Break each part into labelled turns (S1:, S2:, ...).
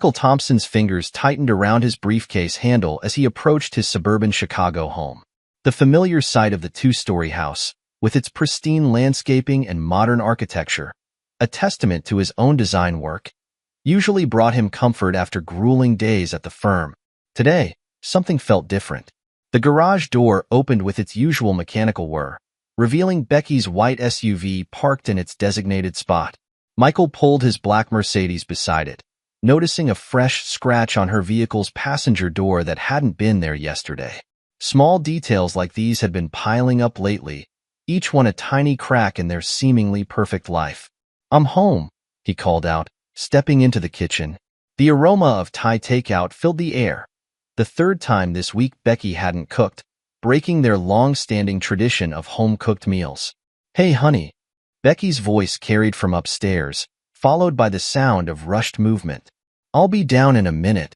S1: Michael Thompson's fingers tightened around his briefcase handle as he approached his suburban Chicago home. The familiar sight of the two-story house, with its pristine landscaping and modern architecture, a testament to his own design work, usually brought him comfort after grueling days at the firm. Today, something felt different. The garage door opened with its usual mechanical whir, revealing Becky's white SUV parked in its designated spot. Michael pulled his black Mercedes beside it, noticing a fresh scratch on her vehicle's passenger door that hadn't been there yesterday. Small details like these had been piling up lately, each one a tiny crack in their seemingly perfect life. "I'm home," he called out, stepping into the kitchen. The aroma of Thai takeout filled the air. The third time this week Becky hadn't cooked, breaking their long-standing tradition of home-cooked meals. "Hey, honey." Becky's voice carried from upstairs, followed by the sound of rushed movement. "I'll be down in a minute."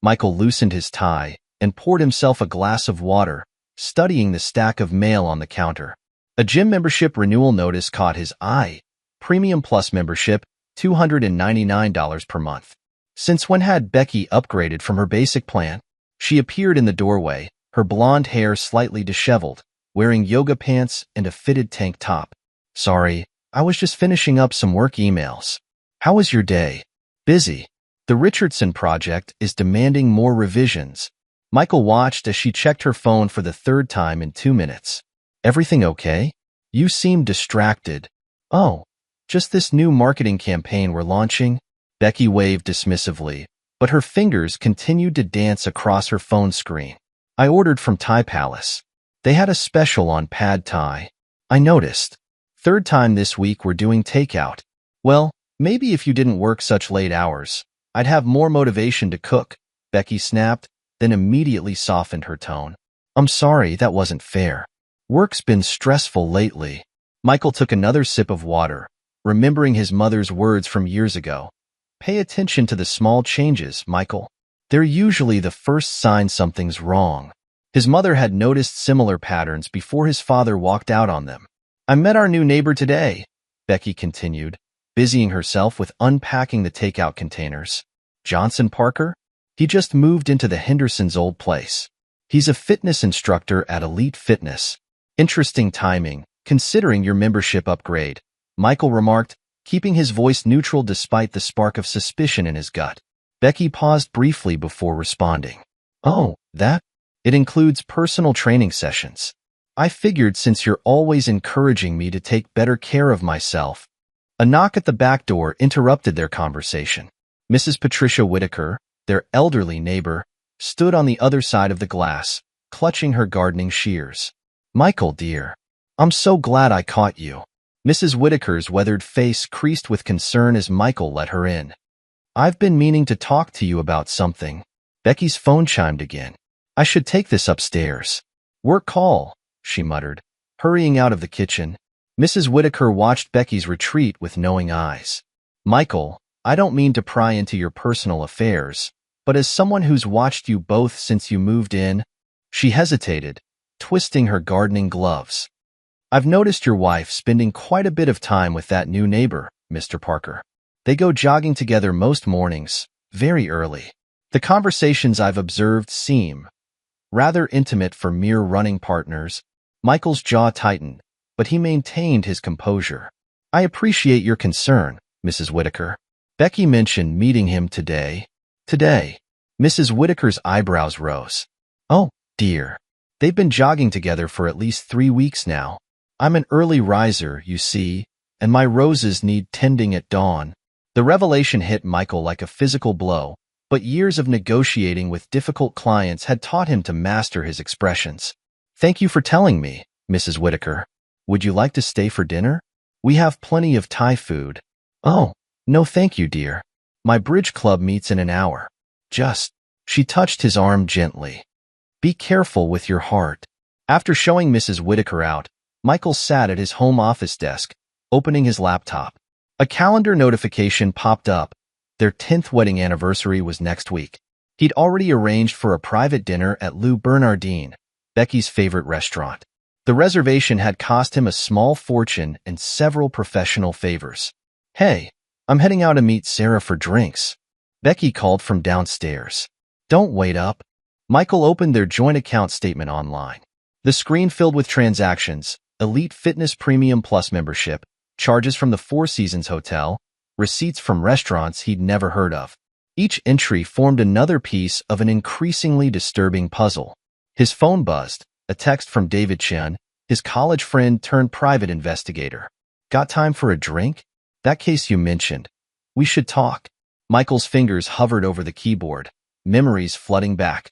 S1: Michael loosened his tie and poured himself a glass of water, studying the stack of mail on the counter. A gym membership renewal notice caught his eye. Premium Plus membership, $299 per month. Since when had Becky upgraded from her basic plan? She appeared in the doorway, her blonde hair slightly disheveled, wearing yoga pants and a fitted tank top. "Sorry, I was just finishing up some work emails." "How was your day?" "Busy. The Richardson project is demanding more revisions." Michael watched as she checked her phone for the third time in 2 minutes. "Everything okay? You seem distracted." "Oh, just this new marketing campaign we're launching." Becky waved dismissively, but her fingers continued to dance across her phone screen. "I ordered from Thai Palace. They had a special on pad Thai. I noticed. Third time this week we're doing takeout." "Well, maybe if you didn't work such late hours, I'd have more motivation to cook," Becky snapped, then immediately softened her tone. "I'm sorry, that wasn't fair. Work's been stressful lately." Michael took another sip of water, remembering his mother's words from years ago. "Pay attention to the small changes, Michael. They're usually the first sign something's wrong." His mother had noticed similar patterns before his father walked out on them. "I met our new neighbor today," Becky continued, busying herself with unpacking the takeout containers. "Johnson Parker? He just moved into the Hendersons' old place. He's a fitness instructor at Elite Fitness." "Interesting timing, considering your membership upgrade," Michael remarked, keeping his voice neutral despite the spark of suspicion in his gut. Becky paused briefly before responding. "Oh, that? It includes personal training sessions. I figured since you're always encouraging me to take better care of myself." A knock at the back door interrupted their conversation. Mrs. Patricia Whitaker, their elderly neighbor, stood on the other side of the glass, clutching her gardening shears. "Michael, dear, I'm so glad I caught you." Mrs. Whitaker's weathered face creased with concern as Michael let her in. "I've been meaning to talk to you about something." Becky's phone chimed again. "I should take this upstairs." "Work call," she muttered, hurrying out of the kitchen. Mrs. Whitaker watched Becky's retreat with knowing eyes. "Michael, I don't mean to pry into your personal affairs, but as someone who's watched you both since you moved in," she hesitated, twisting her gardening gloves. "I've noticed your wife spending quite a bit of time with that new neighbor, Mr. Parker. They go jogging together most mornings, very early. The conversations I've observed seem rather intimate for mere running partners." Michael's jaw tightened, but he maintained his composure. "I appreciate your concern, Mrs. Whitaker. Becky mentioned meeting him today." "Today?" Mrs. Whitaker's eyebrows rose. "Oh, dear. They've been jogging together for at least 3 weeks now. I'm an early riser, you see, and my roses need tending at dawn." The revelation hit Michael like a physical blow, but years of negotiating with difficult clients had taught him to master his expressions. "Thank you for telling me, Mrs. Whitaker. Would you like to stay for dinner? We have plenty of Thai food." "Oh, no thank you, dear. My bridge club meets in an hour." She touched his arm gently. "Be careful with your heart." After showing Mrs. Whitaker out, Michael sat at his home office desk, opening his laptop. A calendar notification popped up. Their 10th wedding anniversary was next week. He'd already arranged for a private dinner at Lou Bernardine, Becky's favorite restaurant. The reservation had cost him a small fortune and several professional favors. "Hey, I'm heading out to meet Sarah for drinks. Becky called from downstairs. Don't wait up. Michael opened their joint account statement online. The screen filled with transactions, Elite Fitness Premium Plus membership, charges from the Four Seasons Hotel, receipts from restaurants he'd never heard of. Each entry formed another piece of an increasingly disturbing puzzle. His phone buzzed, a text from David Chen, his college friend turned private investigator. Got time for a drink? That case you mentioned. We should talk. Michael's fingers hovered over the keyboard, memories flooding back.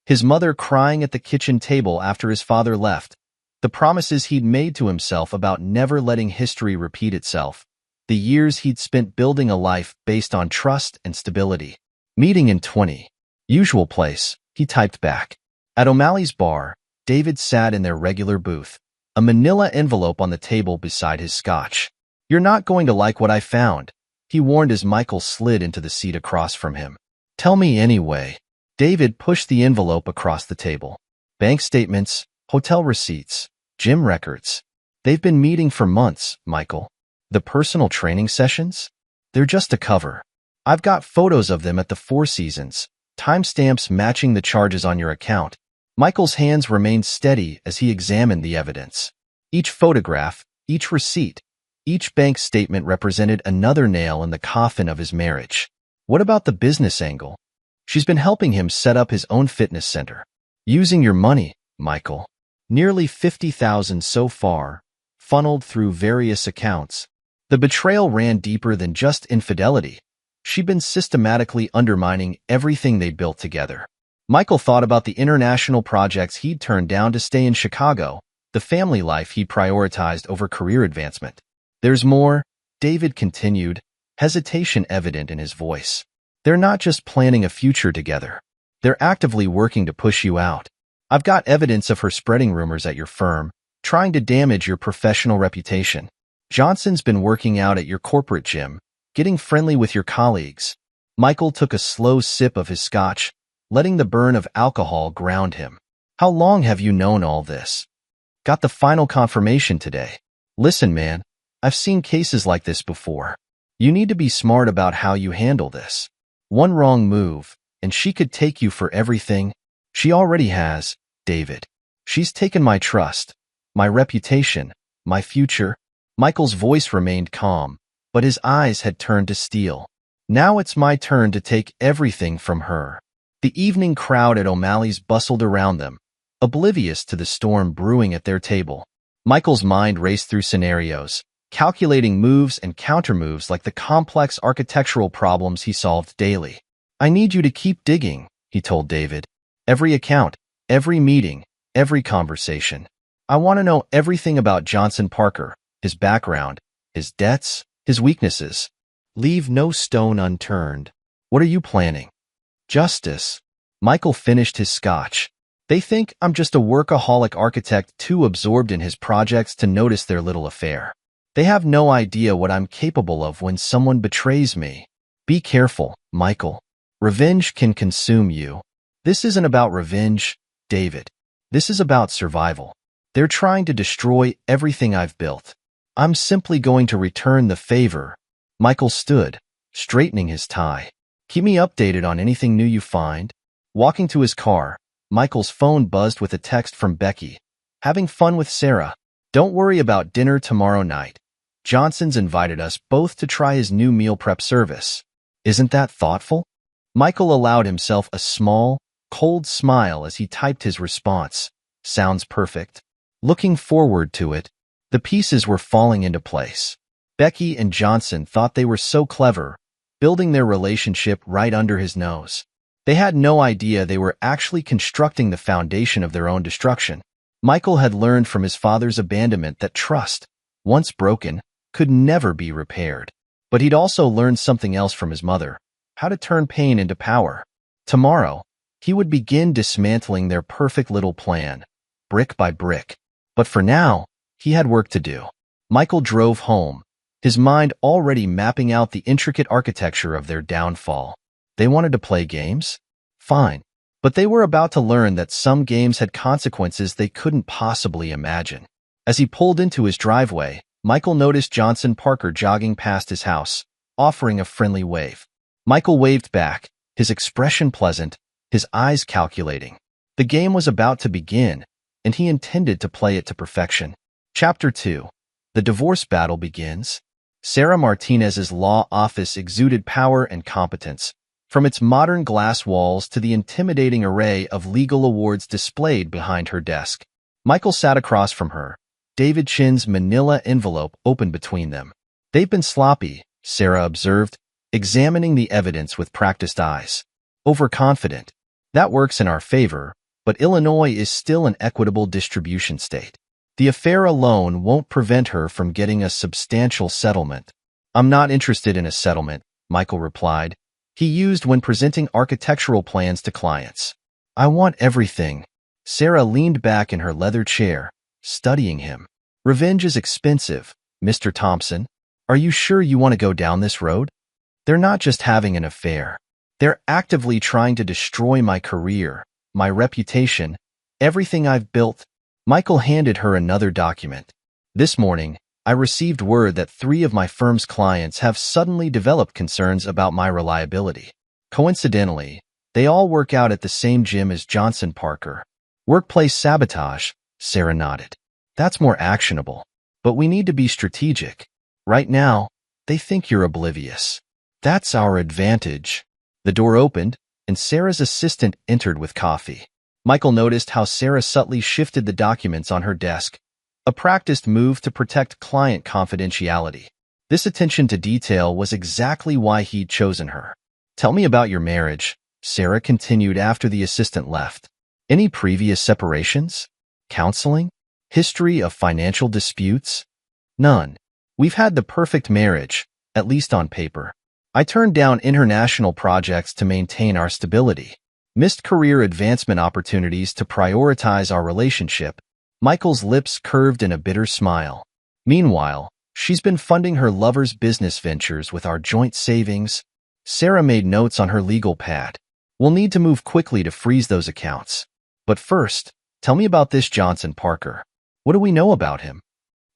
S1: His mother crying at the kitchen table after his father left. The promises he'd made to himself about never letting history repeat itself. The years he'd spent building a life based on trust and stability. Meeting in 20. Usual place, he typed back. At O'Malley's bar, David sat in their regular booth, a manila envelope on the table beside his scotch. You're not going to like what I found, he warned as Michael slid into the seat across from him. Tell me anyway. David pushed the envelope across the table. Bank statements, hotel receipts, gym records. They've been meeting for months, Michael. The personal training sessions? They're just a cover. I've got photos of them at the Four Seasons, timestamps matching the charges on your account. Michael's hands remained steady as he examined the evidence. Each photograph, each receipt, each bank statement represented another nail in the coffin of his marriage. What about the business angle? She's been helping him set up his own fitness center. Using your money, Michael. Nearly $50,000 so far, funneled through various accounts. The betrayal ran deeper than just infidelity. She'd been systematically undermining everything they built together. Michael thought about the international projects he'd turned down to stay in Chicago, the family life he prioritized over career advancement. There's more, David continued, hesitation evident in his voice. They're not just planning a future together. They're actively working to push you out. I've got evidence of her spreading rumors at your firm, trying to damage your professional reputation. Johnson's been working out at your corporate gym, getting friendly with your colleagues. Michael took a slow sip of his scotch, letting the burn of alcohol ground him. How long have you known all this? Got the final confirmation today. Listen, man, I've seen cases like this before. You need to be smart about how you handle this. One wrong move, and she could take you for everything. She already has, David. She's taken my trust, my reputation, my future. Michael's voice remained calm, but his eyes had turned to steel. Now it's my turn to take everything from her. The evening crowd at O'Malley's bustled around them, oblivious to the storm brewing at their table. Michael's mind raced through scenarios, calculating moves and countermoves like the complex architectural problems he solved daily. I need you to keep digging, he told David. Every account, every meeting, every conversation. I want to know everything about Johnson Parker, his background, his debts, his weaknesses. Leave no stone unturned. What are you planning? Justice. Michael finished his scotch. They think I'm just a workaholic architect too absorbed in his projects to notice their little affair. They have no idea what I'm capable of when someone betrays me. Be careful, Michael. Revenge can consume you. This isn't about revenge, David. This is about survival. They're trying to destroy everything I've built. I'm simply going to return the favor. Michael stood, straightening his tie. Keep me updated on anything new you find. Walking to his car, Michael's phone buzzed with a text from Becky. Having fun with Sarah. Don't worry about dinner tomorrow night. Johnson's invited us both to try his new meal prep service. Isn't that thoughtful? Michael allowed himself a small, cold smile as he typed his response. Sounds perfect. Looking forward to it. The pieces were falling into place. Becky and Johnson thought they were so clever, building their relationship right under his nose. They had no idea they were actually constructing the foundation of their own destruction. Michael had learned from his father's abandonment that trust, once broken, could never be repaired. But he'd also learned something else from his mother, how to turn pain into power. Tomorrow, he would begin dismantling their perfect little plan, brick by brick. But for now, he had work to do. Michael drove home, his mind already mapping out the intricate architecture of their downfall. They wanted to play games? Fine. But they were about to learn that some games had consequences they couldn't possibly imagine. As he pulled into his driveway, Michael noticed Johnson Parker jogging past his house, offering a friendly wave. Michael waved back, his expression pleasant, his eyes calculating. The game was about to begin, and he intended to play it to perfection. Chapter 2. The divorce battle begins. Sarah Martinez's law office exuded power and competence, from its modern glass walls to the intimidating array of legal awards displayed behind her desk. Michael sat across from her, David Chin's manila envelope open between them. "They've been sloppy," Sarah observed, examining the evidence with practiced eyes. "Overconfident. That works in our favor, but Illinois is still an equitable distribution state. The affair alone won't prevent her from getting a substantial settlement." "I'm not interested in a settlement," Michael replied. He used when presenting architectural plans to clients. "I want everything." Sarah leaned back in her leather chair, studying him. "Revenge is expensive, Mr. Thompson. Are you sure you want to go down this road? They're not just having an affair. They're actively trying to destroy my career, my reputation, everything I've built." Michael handed her another document. "This morning, I received word that 3 of my firm's clients have suddenly developed concerns about my reliability. Coincidentally, they all work out at the same gym as Johnson Parker." "Workplace sabotage," Sarah nodded. "That's more actionable. But we need to be strategic. Right now, they think you're oblivious. That's our advantage." The door opened, and Sarah's assistant entered with coffee. Michael noticed how Sarah subtly shifted the documents on her desk, a practiced move to protect client confidentiality. This attention to detail was exactly why he'd chosen her. "Tell me about your marriage," Sarah continued after the assistant left. "Any previous separations? Counseling? History of financial disputes?" "None. We've had the perfect marriage, at least on paper. I turned down international projects to maintain our stability. Missed career advancement opportunities to prioritize our relationship." Michael's lips curved in a bitter smile. "Meanwhile, she's been funding her lover's business ventures with our joint savings." Sarah made notes on her legal pad. "We'll need to move quickly to freeze those accounts. But first, tell me about this Johnson Parker. What do we know about him?"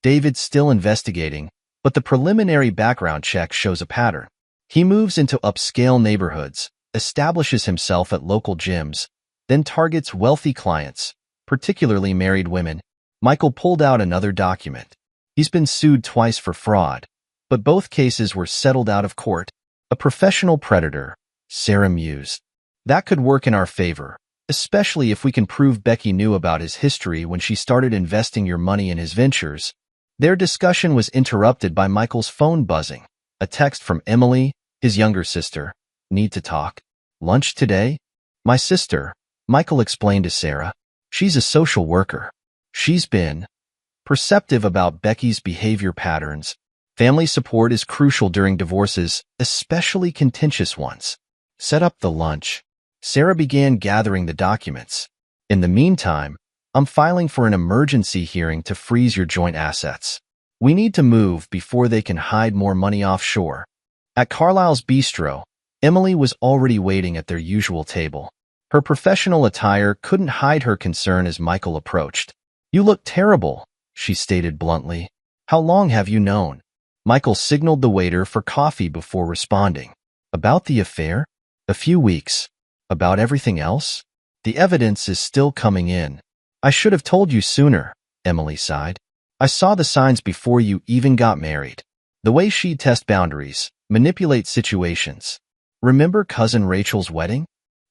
S1: "David's still investigating, but the preliminary background check shows a pattern. He moves into upscale neighborhoods, establishes himself at local gyms, then targets wealthy clients, particularly married women." Michael pulled out another document. "He's been sued twice for fraud, but both cases were settled out of court." "A professional predator," Sarah mused. "That could work in our favor, especially if we can prove Becky knew about his history when she started investing your money in his ventures." Their discussion was interrupted by Michael's phone buzzing. A text from Emily, his younger sister. "Need to talk? Lunch today?" "My sister," Michael explained to Sarah. "She's a social worker. She's been perceptive about Becky's behavior patterns. Family support is crucial during divorces, especially contentious ones." "Set up the lunch." Sarah began gathering the documents. "In the meantime, I'm filing for an emergency hearing to freeze your joint assets. We need to move before they can hide more money offshore." At Carlisle's bistro, Emily was already waiting at their usual table. Her professional attire couldn't hide her concern as Michael approached. "You look terrible," she stated bluntly. "How long have you known?" Michael signaled the waiter for coffee before responding. "About the affair? A few weeks. About everything else? The evidence is still coming in." "I should have told you sooner," Emily sighed. "I saw the signs before you even got married. The way she'd test boundaries, manipulate situations. Remember Cousin Rachel's wedding?"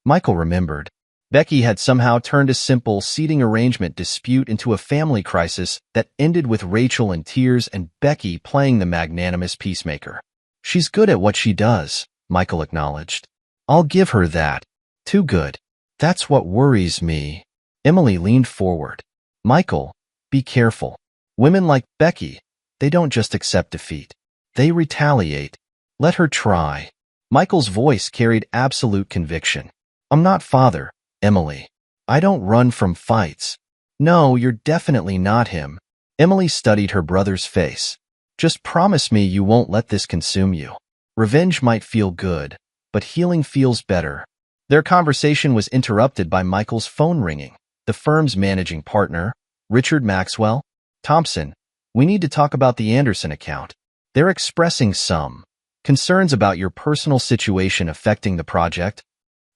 S1: Michael remembered. Becky had somehow turned a simple seating arrangement dispute into a family crisis that ended with Rachel in tears and Becky playing the magnanimous peacemaker. "She's good at what she does," Michael acknowledged. "I'll give her that. Too good. That's what worries me." Emily leaned forward. "Michael, be careful. Women like Becky, they don't just accept defeat. They retaliate. Let her try." Michael's voice carried absolute conviction. "I'm not father, Emily. I don't run from fights." "No, you're definitely not him." Emily studied her brother's face. "Just promise me you won't let this consume you. Revenge might feel good, but healing feels better." Their conversation was interrupted by Michael's phone ringing. The firm's managing partner, Richard Maxwell. "Thompson, we need to talk about the Anderson account. They're expressing some Concerns about your personal situation affecting the project?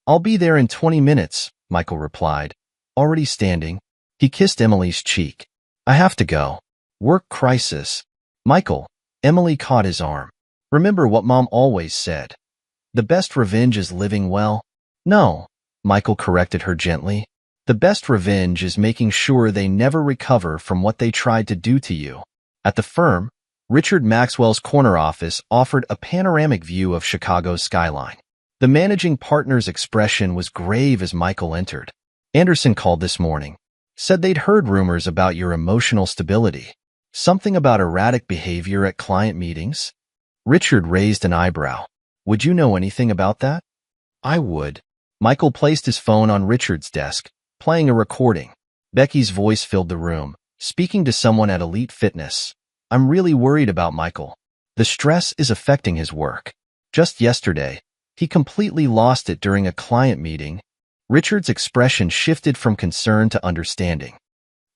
S1: I'll be there in 20 minutes, Michael replied. Already standing, he kissed Emily's cheek. I have to go. Work crisis. Michael, Emily caught his arm. Remember what Mom always said. The best revenge is living well. No, Michael corrected her gently. The best revenge is making sure they never recover from what they tried to do to you. At the firm, Richard Maxwell's corner office offered a panoramic view of Chicago's skyline. The managing partner's expression was grave as Michael entered. Anderson called this morning. Said they'd heard rumors about your emotional stability. Something about erratic behavior at client meetings? Richard raised an eyebrow. Would you know anything about that? I would. Michael placed his phone on Richard's desk, playing a recording. Becky's voice filled the room, speaking to someone at Elite Fitness. I'm really worried about Michael. The stress is affecting his work. Just yesterday, he completely lost it during a client meeting. Richard's expression shifted from concern to understanding.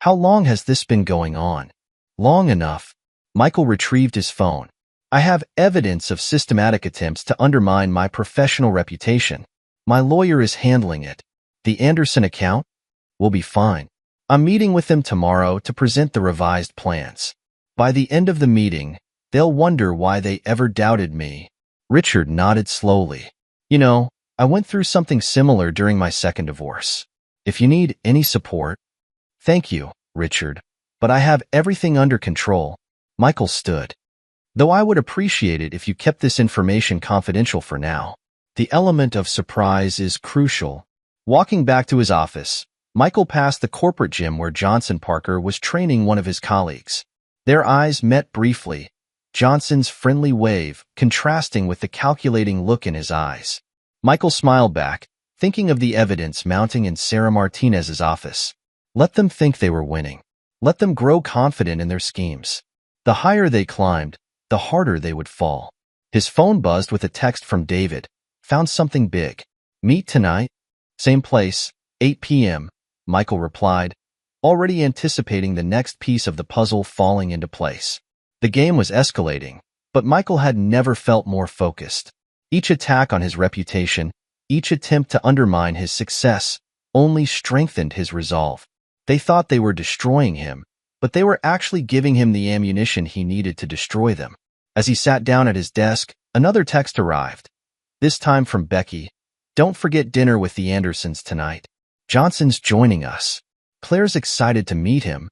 S1: How long has this been going on? Long enough. Michael retrieved his phone. I have evidence of systematic attempts to undermine my professional reputation. My lawyer is handling it. The Anderson account? Will be fine. I'm meeting with them tomorrow to present the revised plans. By the end of the meeting, they'll wonder why they ever doubted me. Richard nodded slowly. You know, I went through something similar during my second divorce. If you need any support... Thank you, Richard, but I have everything under control. Michael stood. Though I would appreciate it if you kept this information confidential for now. The element of surprise is crucial. Walking back to his office, Michael passed the corporate gym where Johnson Parker was training one of his colleagues. Their eyes met briefly, Johnson's friendly wave contrasting with the calculating look in his eyes. Michael smiled back, thinking of the evidence mounting in Sarah Martinez's office. Let them think they were winning. Let them grow confident in their schemes. The higher they climbed, the harder they would fall. His phone buzzed with a text from David. Found something big. Meet tonight? Same place, 8 p.m., Michael replied, already anticipating the next piece of the puzzle falling into place. The game was escalating, but Michael had never felt more focused. Each attack on his reputation, each attempt to undermine his success, only strengthened his resolve. They thought they were destroying him, but they were actually giving him the ammunition he needed to destroy them. As he sat down at his desk, another text arrived. This time from Becky. Don't forget dinner with the Andersons tonight. Johnson's joining us. Claire's excited to meet him.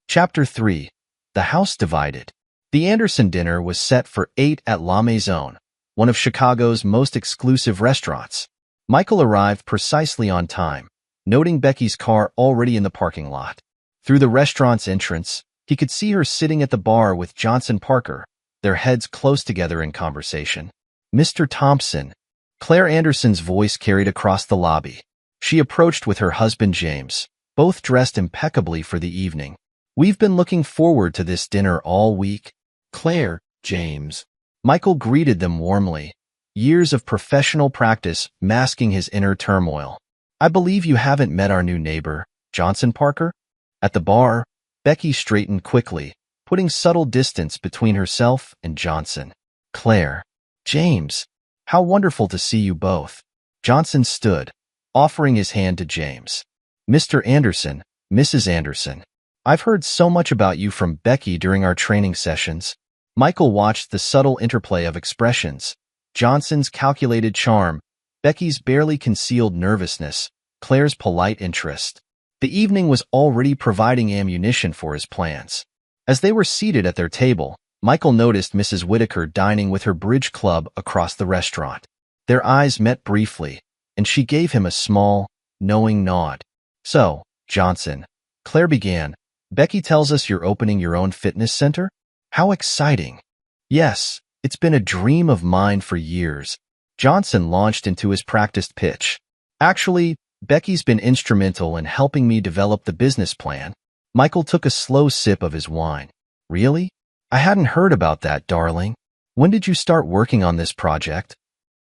S1: Chapter 3. The House Divided. The Anderson dinner was set for 8 at La Maison, one of Chicago's most exclusive restaurants. Michael arrived precisely on time, noting Becky's car already in the parking lot. Through the restaurant's entrance, he could see her sitting at the bar with Johnson Parker, their heads close together in conversation. Mr. Thompson. Claire Anderson's voice carried across the lobby. She approached with her husband James, both dressed impeccably for the evening. We've been looking forward to this dinner all week. Claire, James. Michael greeted them warmly, years of professional practice masking his inner turmoil. I believe you haven't met our new neighbor, Johnson Parker? At the bar, Becky straightened quickly, putting subtle distance between herself and Johnson. Claire. James. How wonderful to see you both. Johnson stood, offering his hand to James. Mr. Anderson, Mrs. Anderson. I've heard so much about you from Becky during our training sessions. Michael watched the subtle interplay of expressions. Johnson's calculated charm, Becky's barely concealed nervousness, Claire's polite interest. The evening was already providing ammunition for his plans. As they were seated at their table, Michael noticed Mrs. Whitaker dining with her bridge club across the restaurant. Their eyes met briefly, and she gave him a small, knowing nod. So, Johnson, Claire began, Becky tells us you're opening your own fitness center? How exciting. Yes, it's been a dream of mine for years. Johnson launched into his practiced pitch. Actually, Becky's been instrumental in helping me develop the business plan. Michael took a slow sip of his wine. Really? I hadn't heard about that, darling. When did you start working on this project?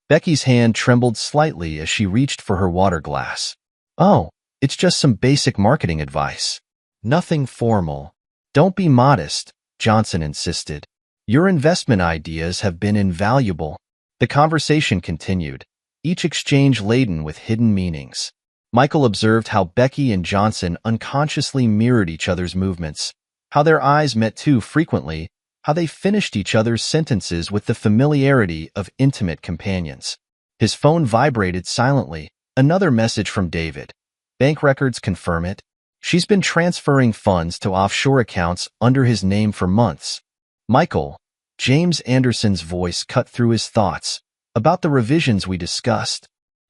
S1: Becky's hand trembled slightly as she reached for her water glass. Oh, it's just some basic marketing advice. Nothing formal. Don't be modest, Johnson insisted. Your investment ideas have been invaluable. The conversation continued, each exchange laden with hidden meanings. Michael observed how Becky and Johnson unconsciously mirrored each other's movements, how their eyes met too frequently, how they finished each other's sentences with the familiarity of intimate companions. His phone vibrated silently. Another message from David. Bank records confirm it. She's been transferring funds to offshore accounts under his name for months. Michael, James Anderson's voice cut through his thoughts. About the revisions we discussed.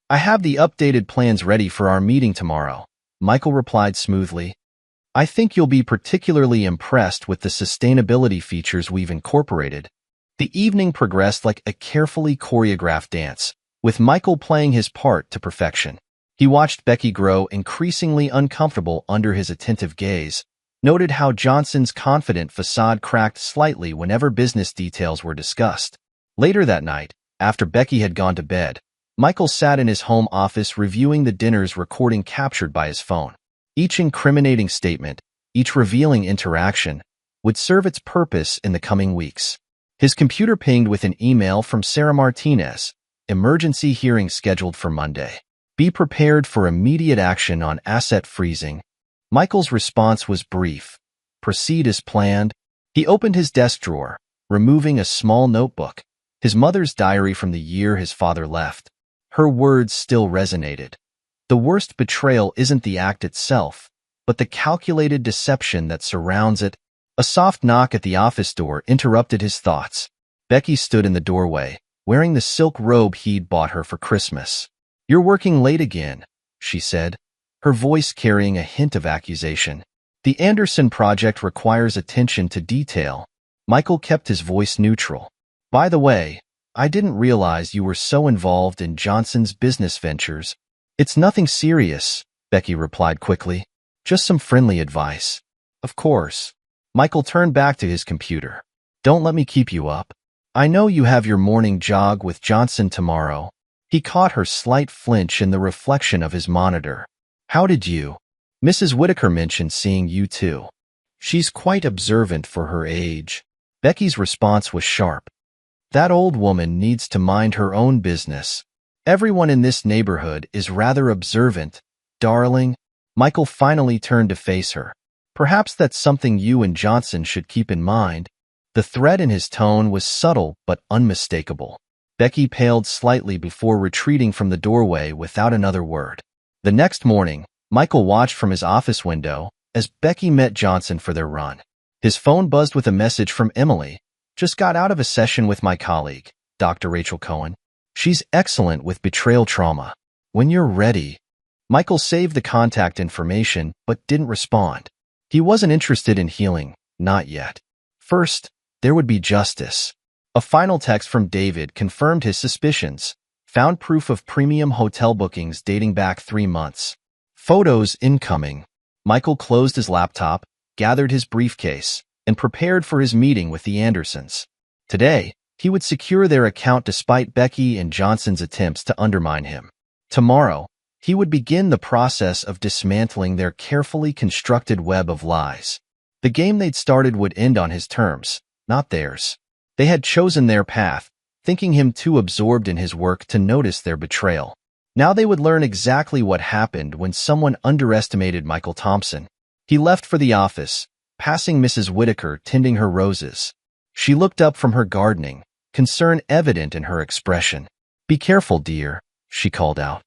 S1: I have the updated plans ready for our meeting tomorrow, Michael replied smoothly. I think you'll be particularly impressed with the sustainability features we've incorporated. The evening progressed like a carefully choreographed dance, with Michael playing his part to perfection. He watched Becky grow increasingly uncomfortable under his attentive gaze, noted how Johnson's confident facade cracked slightly whenever business details were discussed. Later that night, after Becky had gone to bed, Michael sat in his home office reviewing the dinner's recording captured by his phone. Each incriminating statement, each revealing interaction, would serve its purpose in the coming weeks. His computer pinged with an email from Sarah Martinez. Emergency hearing scheduled for Monday. Be prepared for immediate action on asset freezing. Michael's response was brief. Proceed as planned. He opened his desk drawer, removing a small notebook, his mother's diary from the year his father left. Her words still resonated. The worst betrayal isn't the act itself, but the calculated deception that surrounds it. A soft knock at the office door interrupted his thoughts. Becky stood in the doorway, wearing the silk robe he'd bought her for Christmas. You're working late again, she said, her voice carrying a hint of accusation. The Anderson project requires attention to detail. Michael kept his voice neutral. By the way, I didn't realize you were so involved in Johnson's business ventures. It's nothing serious, Becky replied quickly. Just some friendly advice. Of course. Michael turned back to his computer. Don't let me keep you up. I know you have your morning jog with Johnson tomorrow. He caught her slight flinch in the reflection of his monitor. How did you? Mrs. Whitaker mentioned seeing you too. She's quite observant for her age. Becky's response was sharp. That old woman needs to mind her own business. Everyone in this neighborhood is rather observant, darling. Michael finally turned to face her. Perhaps that's something you and Johnson should keep in mind. The threat in his tone was subtle but unmistakable. Becky paled slightly before retreating from the doorway without another word. The next morning, Michael watched from his office window as Becky met Johnson for their run. His phone buzzed with a message from Emily. Just got out of a session with my colleague, Dr. Rachel Cohen. She's excellent with betrayal trauma. When you're ready. Michael saved the contact information but didn't respond. He wasn't interested in healing, not yet. First, there would be justice. A final text from David confirmed his suspicions. Found proof of premium hotel bookings dating back 3 months. Photos incoming. Michael closed his laptop, gathered his briefcase, and prepared for his meeting with the Andersons. Today, he would secure their account despite Becky and Johnson's attempts to undermine him. Tomorrow, he would begin the process of dismantling their carefully constructed web of lies. The game they'd started would end on his terms, not theirs. They had chosen their path, thinking him too absorbed in his work to notice their betrayal. Now they would learn exactly what happened when someone underestimated Michael Thompson. He left for the office, passing Mrs. Whitaker tending her roses. She looked up from her gardening, concern evident in her expression. Be careful, dear, she called out.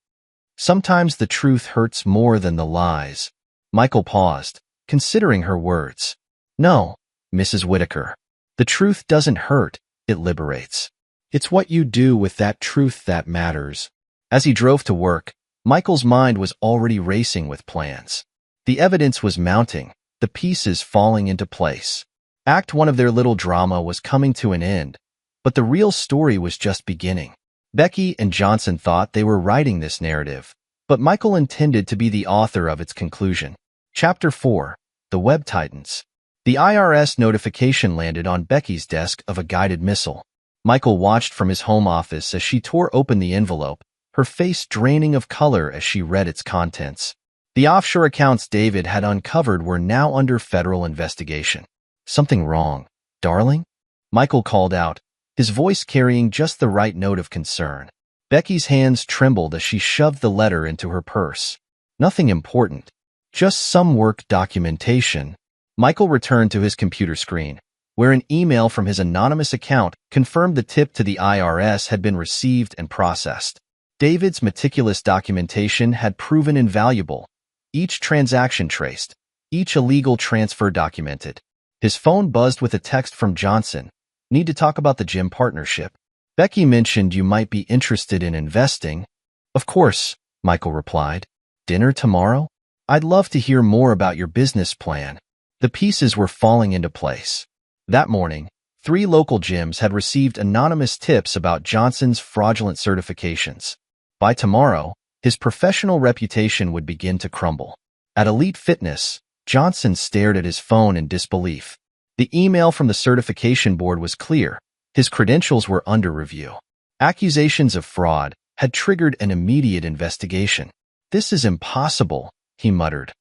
S1: Sometimes the truth hurts more than the lies. Michael paused, considering her words. No, Mrs. Whitaker. The truth doesn't hurt, it liberates. It's what you do with that truth that matters. As he drove to work, Michael's mind was already racing with plans. The evidence was mounting, the pieces falling into place. Act 1 of their little drama was coming to an end, but the real story was just beginning. Becky and Johnson thought they were writing this narrative, but Michael intended to be the author of its conclusion. Chapter 4. The Web Titans. The IRS notification landed on Becky's desk of a guided missile. Michael watched from his home office as she tore open the envelope, her face draining of color as she read its contents. The offshore accounts David had uncovered were now under federal investigation. Something wrong, darling? Michael called out, his voice carrying just the right note of concern. Becky's hands trembled as she shoved the letter into her purse. Nothing important. Just some work documentation. Michael returned to his computer screen, where an email from his anonymous account confirmed the tip to the IRS had been received and processed. David's meticulous documentation had proven invaluable. Each transaction traced, each illegal transfer documented. His phone buzzed with a text from Johnson. Need to talk about the gym partnership. Becky mentioned you might be interested in investing. Of course, Michael replied. Dinner tomorrow? I'd love to hear more about your business plan. The pieces were falling into place. That morning, 3 local gyms had received anonymous tips about Johnson's fraudulent certifications. By tomorrow, his professional reputation would begin to crumble. At Elite Fitness, Johnson stared at his phone in disbelief. The email from the certification board was clear. His credentials were under review. Accusations of fraud had triggered an immediate investigation. This is impossible, he muttered,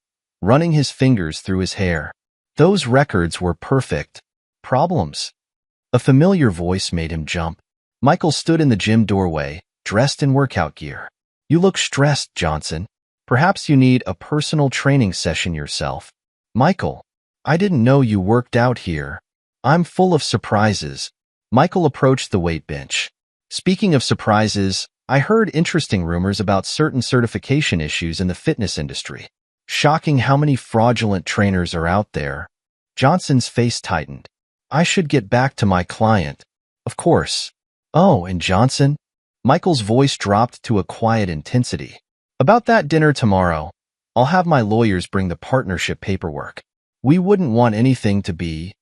S1: running his fingers through his hair. Those records were perfect. Problems. A familiar voice made him jump. Michael stood in the gym doorway, dressed in workout gear. You look stressed, Johnson. Perhaps you need a personal training session yourself. Michael, I didn't know you worked out here. I'm full of surprises. Michael approached the weight bench. Speaking of surprises, I heard interesting rumors about certain certification issues in the fitness industry. Shocking how many fraudulent trainers are out there. Johnson's face tightened. I should get back to my client. Of course. Oh, and Johnson? Michael's voice dropped to a quiet intensity. About that dinner tomorrow, I'll have my lawyers bring the partnership paperwork. We wouldn't want anything to be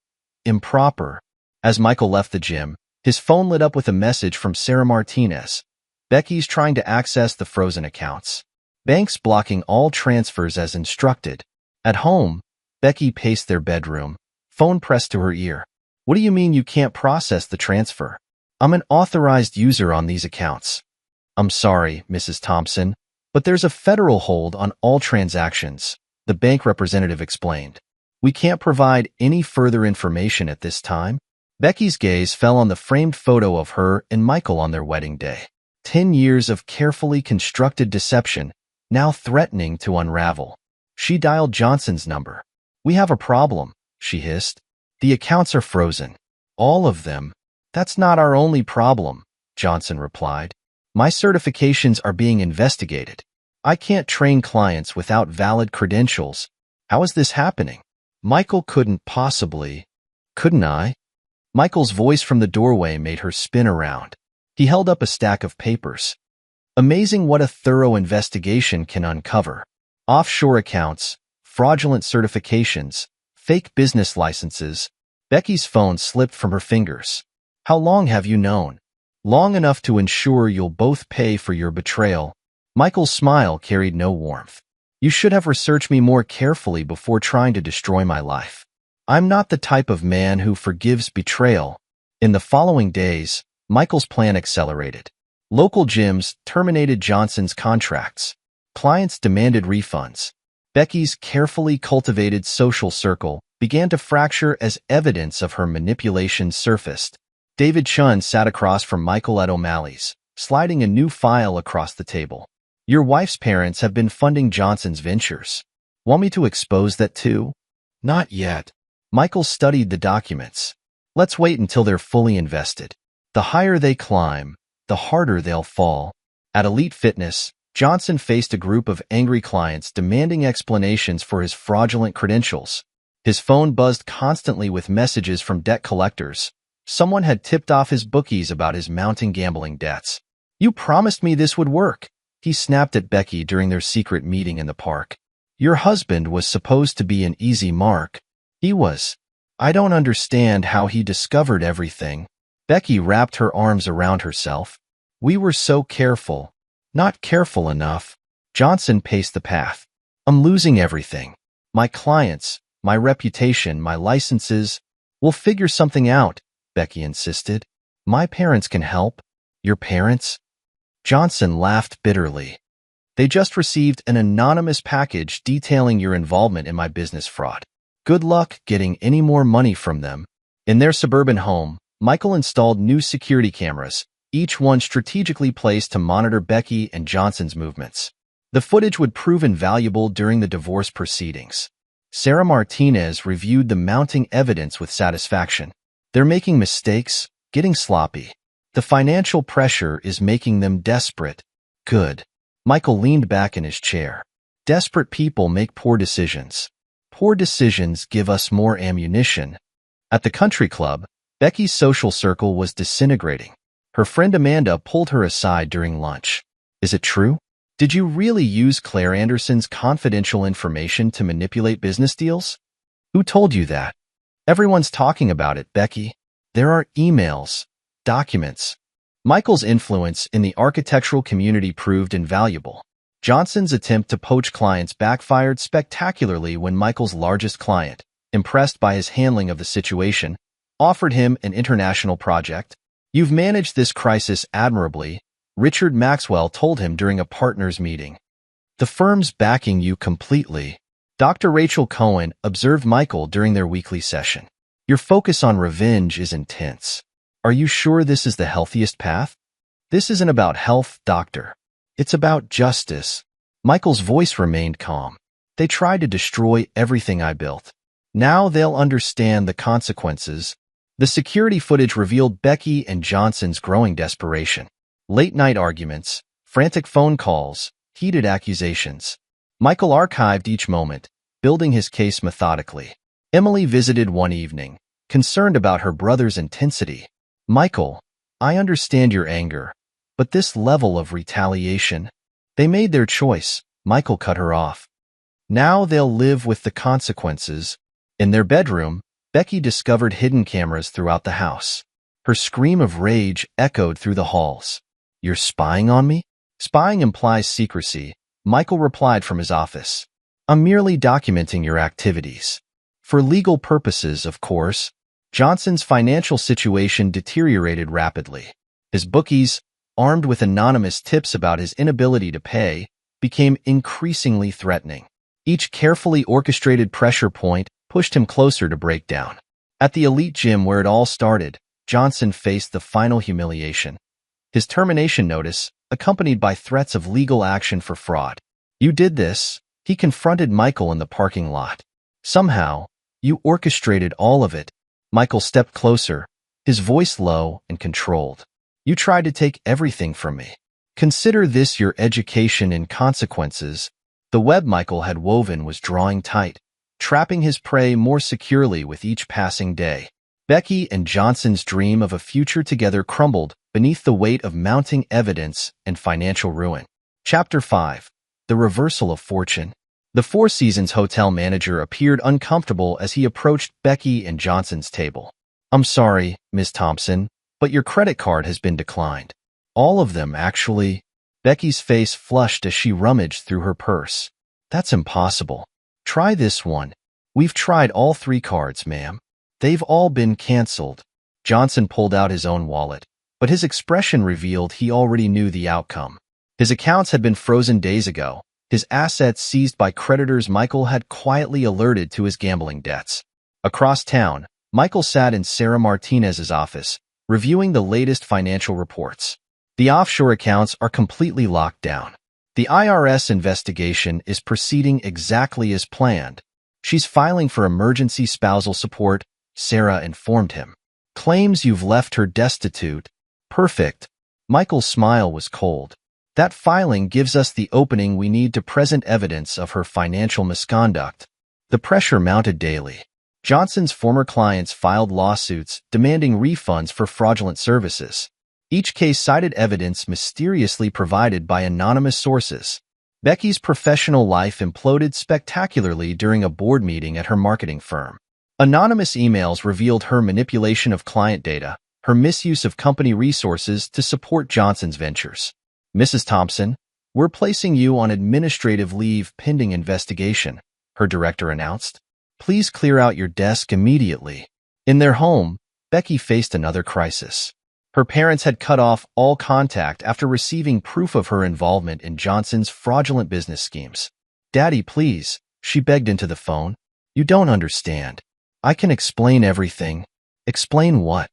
S1: improper. As Michael left the gym, his phone lit up with a message from Sarah Martinez. Becky's trying to access the frozen accounts. Banks blocking all transfers as instructed. At home, Becky paced their bedroom, phone pressed to her ear. What do you mean you can't process the transfer? I'm an authorized user on these accounts. I'm sorry, Mrs. Thompson, but there's a federal hold on all transactions, the bank representative explained. We can't provide any further information at this time. Becky's gaze fell on the framed photo of her and Michael on their wedding day. 10 years of carefully constructed deception, now threatening to unravel. She dialed Johnson's number. We have a problem, she hissed. The accounts are frozen. All of them. That's not our only problem, Johnson replied. My certifications are being investigated. I can't train clients without valid credentials. How is this happening? Michael couldn't possibly. Couldn't I? Michael's voice from the doorway made her spin around. He held up a stack of papers. Amazing what a thorough investigation can uncover. Offshore accounts, fraudulent certifications, fake business licenses. Becky's phone slipped from her fingers. How long have you known? Long enough to ensure you'll both pay for your betrayal. Michael's smile carried no warmth. You should have researched me more carefully before trying to destroy my life. I'm not the type of man who forgives betrayal. In the following days, Michael's plan accelerated. Local gyms terminated Johnson's contracts. Clients demanded refunds. Becky's carefully cultivated social circle began to fracture as evidence of her manipulation surfaced. David Chun sat across from Michael at O'Malley's, sliding a new file across the table. Your wife's parents have been funding Johnson's ventures. Want me to expose that too? Not yet. Michael studied the documents. Let's wait until they're fully invested. The higher they climb, the harder they'll fall. At Elite Fitness, Johnson faced a group of angry clients demanding explanations for his fraudulent credentials. His phone buzzed constantly with messages from debt collectors. Someone had tipped off his bookies about his mounting gambling debts. You promised me this would work, he snapped at Becky during their secret meeting in the park. Your husband was supposed to be an easy mark. He was. I don't understand how he discovered everything. Becky wrapped her arms around herself. We were so careful. Not careful enough. Johnson paced the path. I'm losing everything. My clients, my reputation, my licenses. We'll figure something out, Becky insisted. My parents can help. Your parents? Johnson laughed bitterly. They just received an anonymous package detailing your involvement in my business fraud. Good luck getting any more money from them. In their suburban home, Michael installed new security cameras, each one strategically placed to monitor Becky and Johnson's movements. The footage would prove invaluable during the divorce proceedings. Sarah Martinez reviewed the mounting evidence with satisfaction. They're making mistakes, getting sloppy. The financial pressure is making them desperate. Good. Michael leaned back in his chair. Desperate people make poor decisions. Poor decisions give us more ammunition. At the country club, Becky's social circle was disintegrating. Her friend Amanda pulled her aside during lunch. Is it true? Did you really use Claire Anderson's confidential information to manipulate business deals? Who told you that? Everyone's talking about it, Becky. There are emails, documents. Michael's influence in the architectural community proved invaluable. Johnson's attempt to poach clients backfired spectacularly when Michael's largest client, impressed by his handling of the situation, offered him an international project. You've managed this crisis admirably, Richard Maxwell told him during a partners meeting. The firm's backing you completely. Dr. Rachel Cohen observed Michael during their weekly session. Your focus on revenge is intense. Are you sure this is the healthiest path? This isn't about health, doctor. It's about justice. Michael's voice remained calm. They tried to destroy everything I built. Now they'll understand the consequences. The security footage revealed Becky and Johnson's growing desperation. Late-night arguments, frantic phone calls, heated accusations. Michael archived each moment, building his case methodically. Emily visited one evening, concerned about her brother's intensity. Michael, I understand your anger, but this level of retaliation. They made their choice, Michael cut her off. Now they'll live with the consequences. In their bedroom, Becky discovered hidden cameras throughout the house. Her scream of rage echoed through the halls. You're spying on me? Spying implies secrecy, Michael replied from his office. I'm merely documenting your activities. For legal purposes, of course. Johnson's financial situation deteriorated rapidly. His bookies, armed with anonymous tips about his inability to pay, became increasingly threatening. Each carefully orchestrated pressure point pushed him closer to breakdown. At the elite gym where it all started, Johnson faced the final humiliation. His termination notice, accompanied by threats of legal action for fraud. You did this, he confronted Michael in the parking lot. Somehow, you orchestrated all of it. Michael stepped closer, his voice low and controlled. You tried to take everything from me. Consider this your education in consequences. The web Michael had woven was drawing tight, trapping his prey more securely with each passing day. Becky and Johnson's dream of a future together crumbled beneath the weight of mounting evidence and financial ruin. Chapter 5. The Reversal of Fortune. The Four Seasons hotel manager appeared uncomfortable as he approached Becky and Johnson's table. I'm sorry, Ms. Thompson, but your credit card has been declined. All of them, actually. Becky's face flushed as she rummaged through her purse. That's impossible. Try this one. We've tried all 3 cards, ma'am. They've all been canceled. Johnson pulled out his own wallet, but his expression revealed he already knew the outcome. His accounts had been frozen days ago, his assets seized by creditors Michael had quietly alerted to his gambling debts. Across town, Michael sat in Sarah Martinez's office, reviewing the latest financial reports. The offshore accounts are completely locked down. The IRS investigation is proceeding exactly as planned. She's filing for emergency spousal support, Sarah informed him. Claims you've left her destitute. Perfect. Michael's smile was cold. That filing gives us the opening we need to present evidence of her financial misconduct. The pressure mounted daily. Johnson's former clients filed lawsuits demanding refunds for fraudulent services. Each case cited evidence mysteriously provided by anonymous sources. Becky's professional life imploded spectacularly during a board meeting at her marketing firm. Anonymous emails revealed her manipulation of client data, her misuse of company resources to support Johnson's ventures. Mrs. Thompson, we're placing you on administrative leave pending investigation, her director announced. Please clear out your desk immediately. In their home, Becky faced another crisis. Her parents had cut off all contact after receiving proof of her involvement in Johnson's fraudulent business schemes. Daddy, please, she begged into the phone. You don't understand. I can explain everything. Explain what?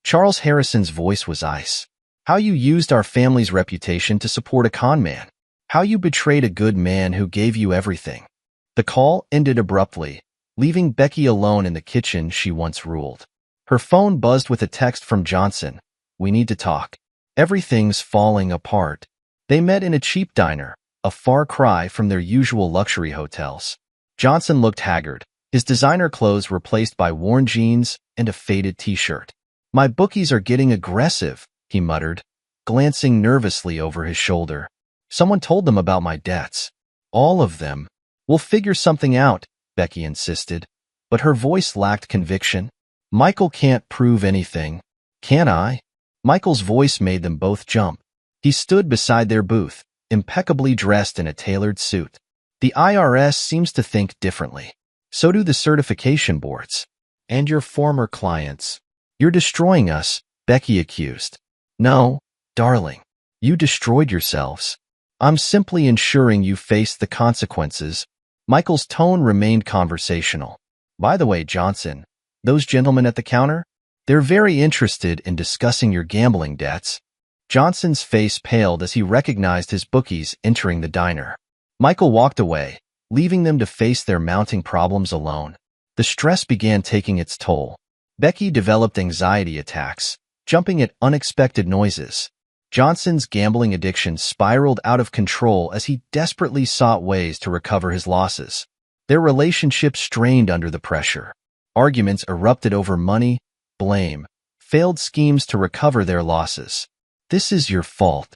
S1: Charles Harrison's voice was ice. How you used our family's reputation to support a con man. How you betrayed a good man who gave you everything. The call ended abruptly, leaving Becky alone in the kitchen she once ruled. Her phone buzzed with a text from Johnson. We need to talk. Everything's falling apart. They met in a cheap diner, a far cry from their usual luxury hotels. Johnson looked haggard, his designer clothes replaced by worn jeans and a faded t-shirt. My bookies are getting aggressive, he muttered, glancing nervously over his shoulder. Someone told them about my debts. All of them. We'll figure something out, Becky insisted, but her voice lacked conviction. Michael can't prove anything. Can I? Michael's voice made them both jump. He stood beside their booth, impeccably dressed in a tailored suit. The IRS seems to think differently. So do the certification boards. And your former clients. You're destroying us, Becky accused. No, darling. You destroyed yourselves. I'm simply ensuring you face the consequences. Michael's tone remained conversational. By the way, Johnson, those gentlemen at the counter? They're very interested in discussing your gambling debts. Johnson's face paled as he recognized his bookies entering the diner. Michael walked away, leaving them to face their mounting problems alone. The stress began taking its toll. Becky developed anxiety attacks, jumping at unexpected noises. Johnson's gambling addiction spiraled out of control as he desperately sought ways to recover his losses. Their relationship strained under the pressure. Arguments erupted over money, blame, failed schemes to recover their losses. This is your fault,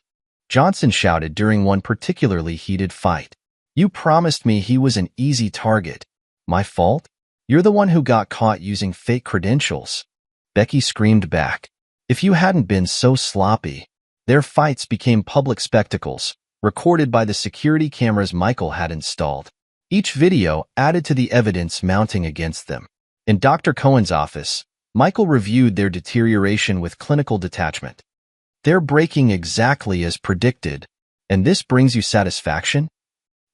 S1: Johnson shouted during one particularly heated fight. You promised me he was an easy target. My fault? You're the one who got caught using fake credentials. Becky screamed back. If you hadn't been so sloppy. Their fights became public spectacles, recorded by the security cameras Michael had installed. Each video added to the evidence mounting against them. In Dr. Cohen's office, Michael reviewed their deterioration with clinical detachment. They're breaking exactly as predicted, and this brings you satisfaction?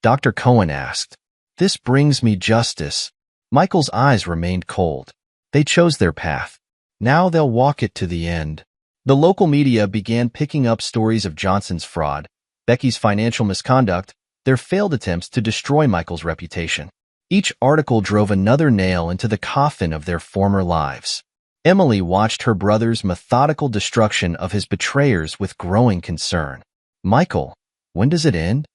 S1: Dr. Cohen asked. This brings me justice. Michael's eyes remained cold. They chose their path. Now they'll walk it to the end. The local media began picking up stories of Johnson's fraud, Becky's financial misconduct, their failed attempts to destroy Michael's reputation. Each article drove another nail into the coffin of their former lives. Emily watched her brother's methodical destruction of his betrayers with growing concern. Michael, when does it end?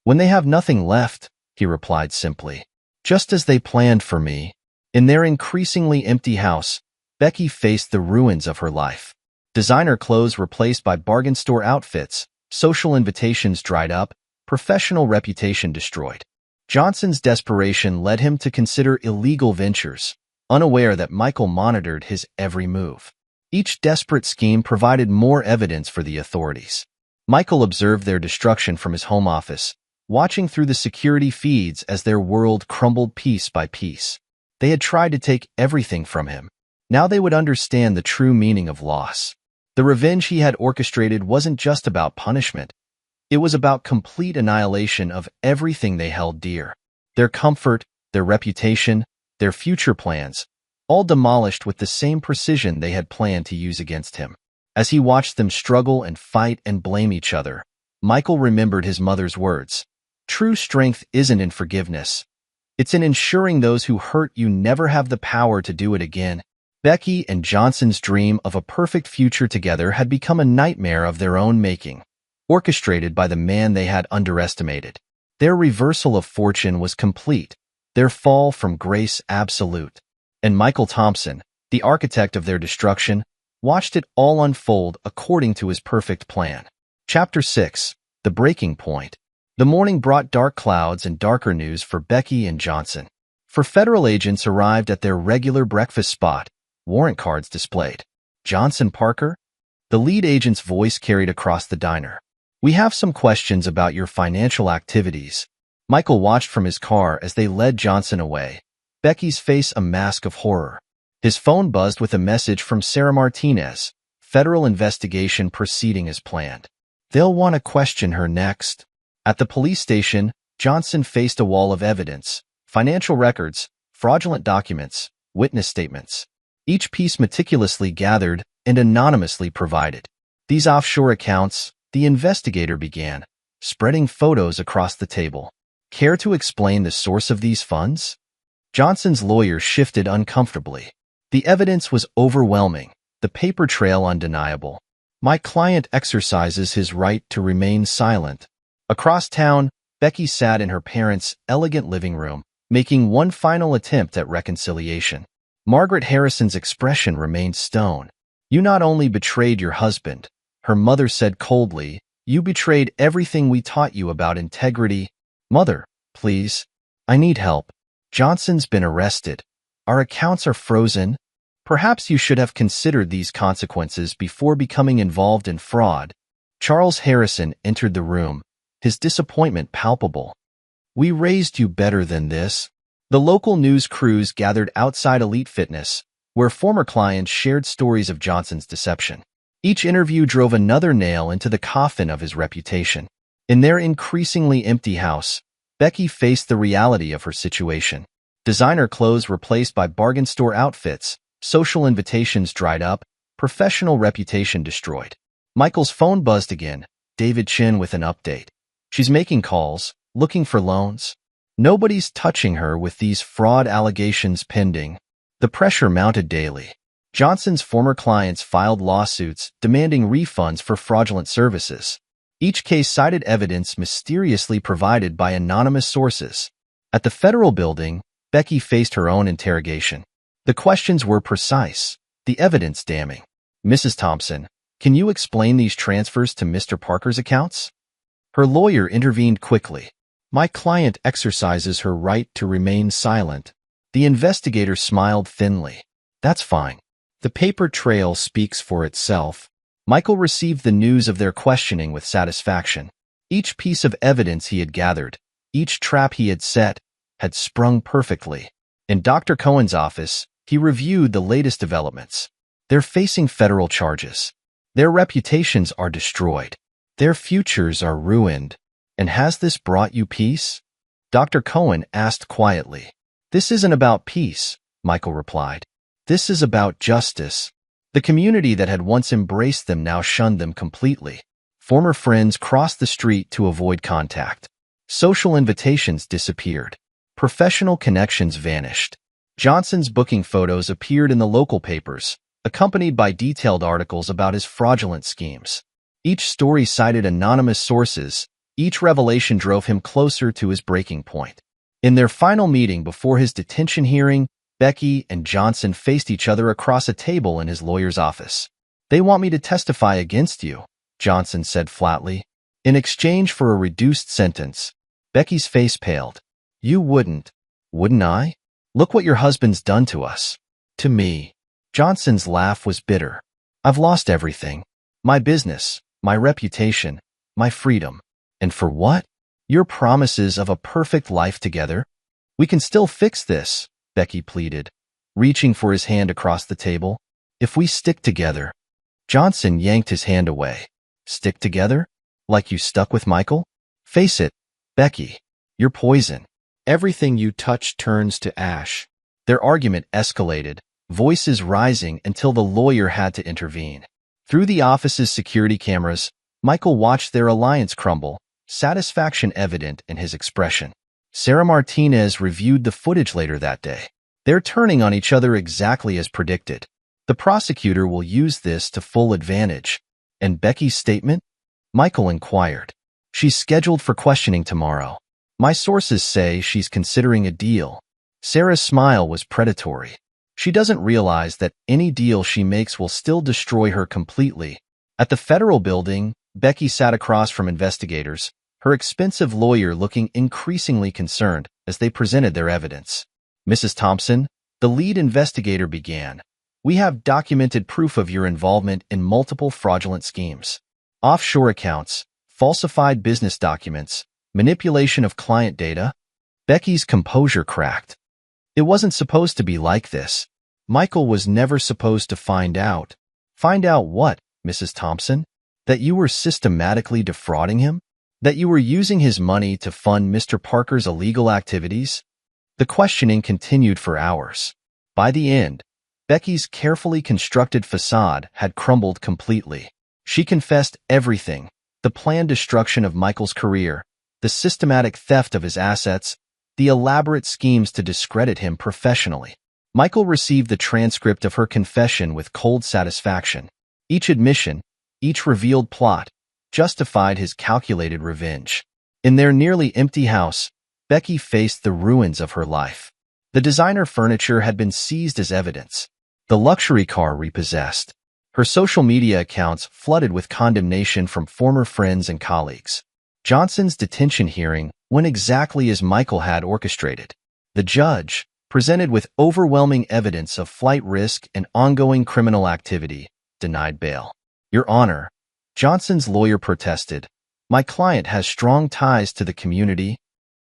S1: When they have nothing left, he replied simply. Just as they planned for me. In their increasingly empty house, Becky faced the ruins of her life. Designer clothes replaced by bargain store outfits, social invitations dried up, professional reputation destroyed. Johnson's desperation led him to consider illegal ventures, unaware that Michael monitored his every move. Each desperate scheme provided more evidence for the authorities. Michael observed their destruction from his home office, watching through the security feeds as their world crumbled piece by piece. They had tried to take everything from him. Now they would understand the true meaning of loss. The revenge he had orchestrated wasn't just about punishment. It was about complete annihilation of everything they held dear. Their comfort, their reputation, their future plans, all demolished with the same precision they had planned to use against him. As he watched them struggle and fight and blame each other, Michael remembered his mother's words. True strength isn't in forgiveness. It's in ensuring those who hurt you never have the power to do it again. Becky and Johnson's dream of a perfect future together had become a nightmare of their own making, orchestrated by the man they had underestimated. Their reversal of fortune was complete, their fall from grace absolute. And Michael Thompson, the architect of their destruction, watched it all unfold according to his perfect plan. Chapter 6. The Breaking Point. The morning brought dark clouds and darker news for Becky and Johnson. For federal agents arrived at their regular breakfast spot, warrant cards displayed. Johnson Parker? The lead agent's voice carried across the diner. We have some questions about your financial activities. Michael watched from his car as they led Johnson away, Becky's face a mask of horror. His phone buzzed with a message from Sarah Martinez, federal investigation proceeding as planned. They'll want to question her next. At the police station, Johnson faced a wall of evidence, financial records, fraudulent documents, witness statements. Each piece meticulously gathered, and anonymously provided. These offshore accounts, the investigator began, spreading photos across the table. Care to explain the source of these funds? Johnson's lawyer shifted uncomfortably. The evidence was overwhelming, the paper trail undeniable. My client exercises his right to remain silent. Across town, Becky sat in her parents' elegant living room, making one final attempt at reconciliation. Margaret Harrison's expression remained stone. You not only betrayed your husband, her mother said coldly, you betrayed everything we taught you about integrity. Mother, please. I need help. Johnson's been arrested. Our accounts are frozen. Perhaps you should have considered these consequences before becoming involved in fraud. Charles Harrison entered the room, his disappointment palpable. We raised you better than this. The local news crews gathered outside Elite Fitness, where former clients shared stories of Johnson's deception. Each interview drove another nail into the coffin of his reputation. In their increasingly empty house, Becky faced the reality of her situation. Designer clothes replaced by bargain store outfits, social invitations dried up, professional reputation destroyed. Michael's phone buzzed again, David Chin with an update. She's making calls, looking for loans. Nobody's touching her with these fraud allegations pending. The pressure mounted daily. Johnson's former clients filed lawsuits demanding refunds for fraudulent services. Each case cited evidence mysteriously provided by anonymous sources. At the federal building, Becky faced her own interrogation. The questions were precise, the evidence damning. Mrs. Thompson, can you explain these transfers to Mr. Parker's accounts? Her lawyer intervened quickly. My client exercises her right to remain silent. The investigator smiled thinly. That's fine. The paper trail speaks for itself. Michael received the news of their questioning with satisfaction. Each piece of evidence he had gathered, each trap he had set, had sprung perfectly. In Dr. Cohen's office, he reviewed the latest developments. They're facing federal charges. Their reputations are destroyed. Their futures are ruined. And has this brought you peace? Dr. Cohen asked quietly. This isn't about peace, Michael replied. This is about justice. The community that had once embraced them now shunned them completely. Former friends crossed the street to avoid contact. Social invitations disappeared. Professional connections vanished. Johnson's booking photos appeared in the local papers, accompanied by detailed articles about his fraudulent schemes. Each story cited anonymous sources. Each revelation drove him closer to his breaking point. In their final meeting before his detention hearing, Becky and Johnson faced each other across a table in his lawyer's office. They want me to testify against you, Johnson said flatly. In exchange for a reduced sentence, Becky's face paled. You wouldn't I? Look what your husband's done to us. To me. Johnson's laugh was bitter. I've lost everything. My business, my reputation, my freedom. And for what? Your promises of a perfect life together? We can still fix this, Becky pleaded, reaching for his hand across the table. If we stick together. Johnson yanked his hand away. Stick together? Like you stuck with Michael? Face it, Becky. You're poison. Everything you touch turns to ash. Their argument escalated, voices rising until the lawyer had to intervene. Through the office's security cameras, Michael watched their alliance crumble, satisfaction evident in his expression. Sarah Martinez reviewed the footage later that day. They're turning on each other exactly as predicted. The prosecutor will use this to full advantage. And Becky's statement? Michael inquired. She's scheduled for questioning tomorrow. My sources say she's considering a deal. Sarah's smile was predatory. She doesn't realize that any deal she makes will still destroy her completely. At the federal building, Becky sat across from investigators, her expensive lawyer looking increasingly concerned as they presented their evidence. Mrs. Thompson, the lead investigator began. We have documented proof of your involvement in multiple fraudulent schemes. Offshore accounts, falsified business documents, manipulation of client data. Becky's composure cracked. It wasn't supposed to be like this. Michael was never supposed to find out. Find out what, Mrs. Thompson? That you were systematically defrauding him? That you were using his money to fund Mr. Parker's illegal activities? The questioning continued for hours. By the end, Becky's carefully constructed facade had crumbled completely. She confessed everything: the planned destruction of Michael's career, the systematic theft of his assets, the elaborate schemes to discredit him professionally. Michael received the transcript of her confession with cold satisfaction. Each admission, each revealed plot, justified his calculated revenge. In their nearly empty house, Becky faced the ruins of her life. The designer furniture had been seized as evidence, the luxury car repossessed. Her social media accounts flooded with condemnation from former friends and colleagues. Johnson's detention hearing went exactly as Michael had orchestrated. The judge, presented with overwhelming evidence of flight risk and ongoing criminal activity, denied bail. "Your Honor," Johnson's lawyer protested, "my client has strong ties to the community."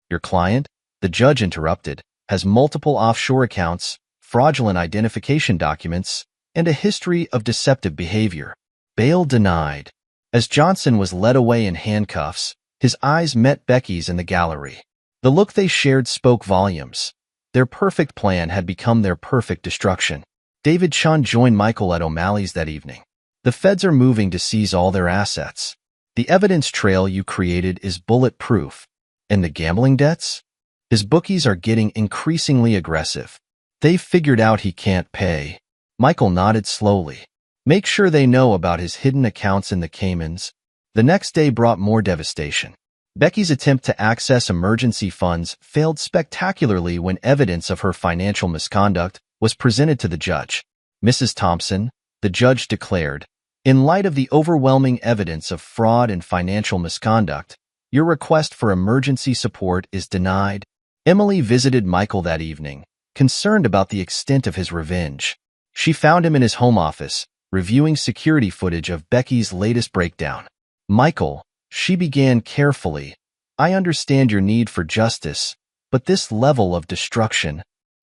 S1: "Your client," the judge interrupted, "has multiple offshore accounts, fraudulent identification documents, and a history of deceptive behavior." Bail denied. As Johnson was led away in handcuffs, his eyes met Becky's in the gallery. The look they shared spoke volumes. Their perfect plan had become their perfect destruction. David Chun joined Michael at O'Malley's that evening. "The feds are moving to seize all their assets. The evidence trail you created is bulletproof. And the gambling debts? His bookies are getting increasingly aggressive. They've figured out he can't pay." Michael nodded slowly. "Make sure they know about his hidden accounts in the Caymans." The next day brought more devastation. Becky's attempt to access emergency funds failed spectacularly when evidence of her financial misconduct was presented to the judge. "Mrs. Thompson," the judge declared, "in light of the overwhelming evidence of fraud and financial misconduct, your request for emergency support is denied." Emily visited Michael that evening, concerned about the extent of his revenge. She found him in his home office, reviewing security footage of Becky's latest breakdown. "Michael," she began carefully, "I understand your need for justice, but this level of destruction—"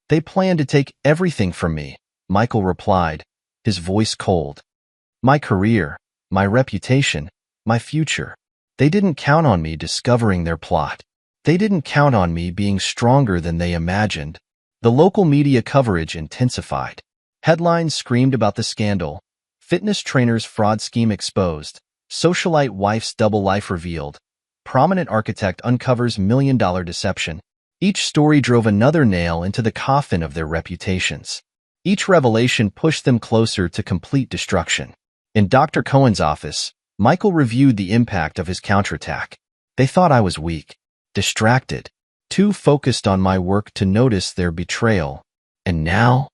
S1: "They plan to take everything from me," Michael replied, his voice cold. "My career, my reputation, my future. They didn't count on me discovering their plot. They didn't count on me being stronger than they imagined." The local media coverage intensified. Headlines screamed about the scandal: "Fitness trainer's fraud scheme exposed," "Socialite wife's double life revealed," "Prominent architect uncovers million-dollar deception." Each story drove another nail into the coffin of their reputations. Each revelation pushed them closer to complete destruction. In Dr. Cohen's office, Michael reviewed the impact of his counterattack. "They thought I was weak, distracted, too focused on my work to notice their betrayal. And now?"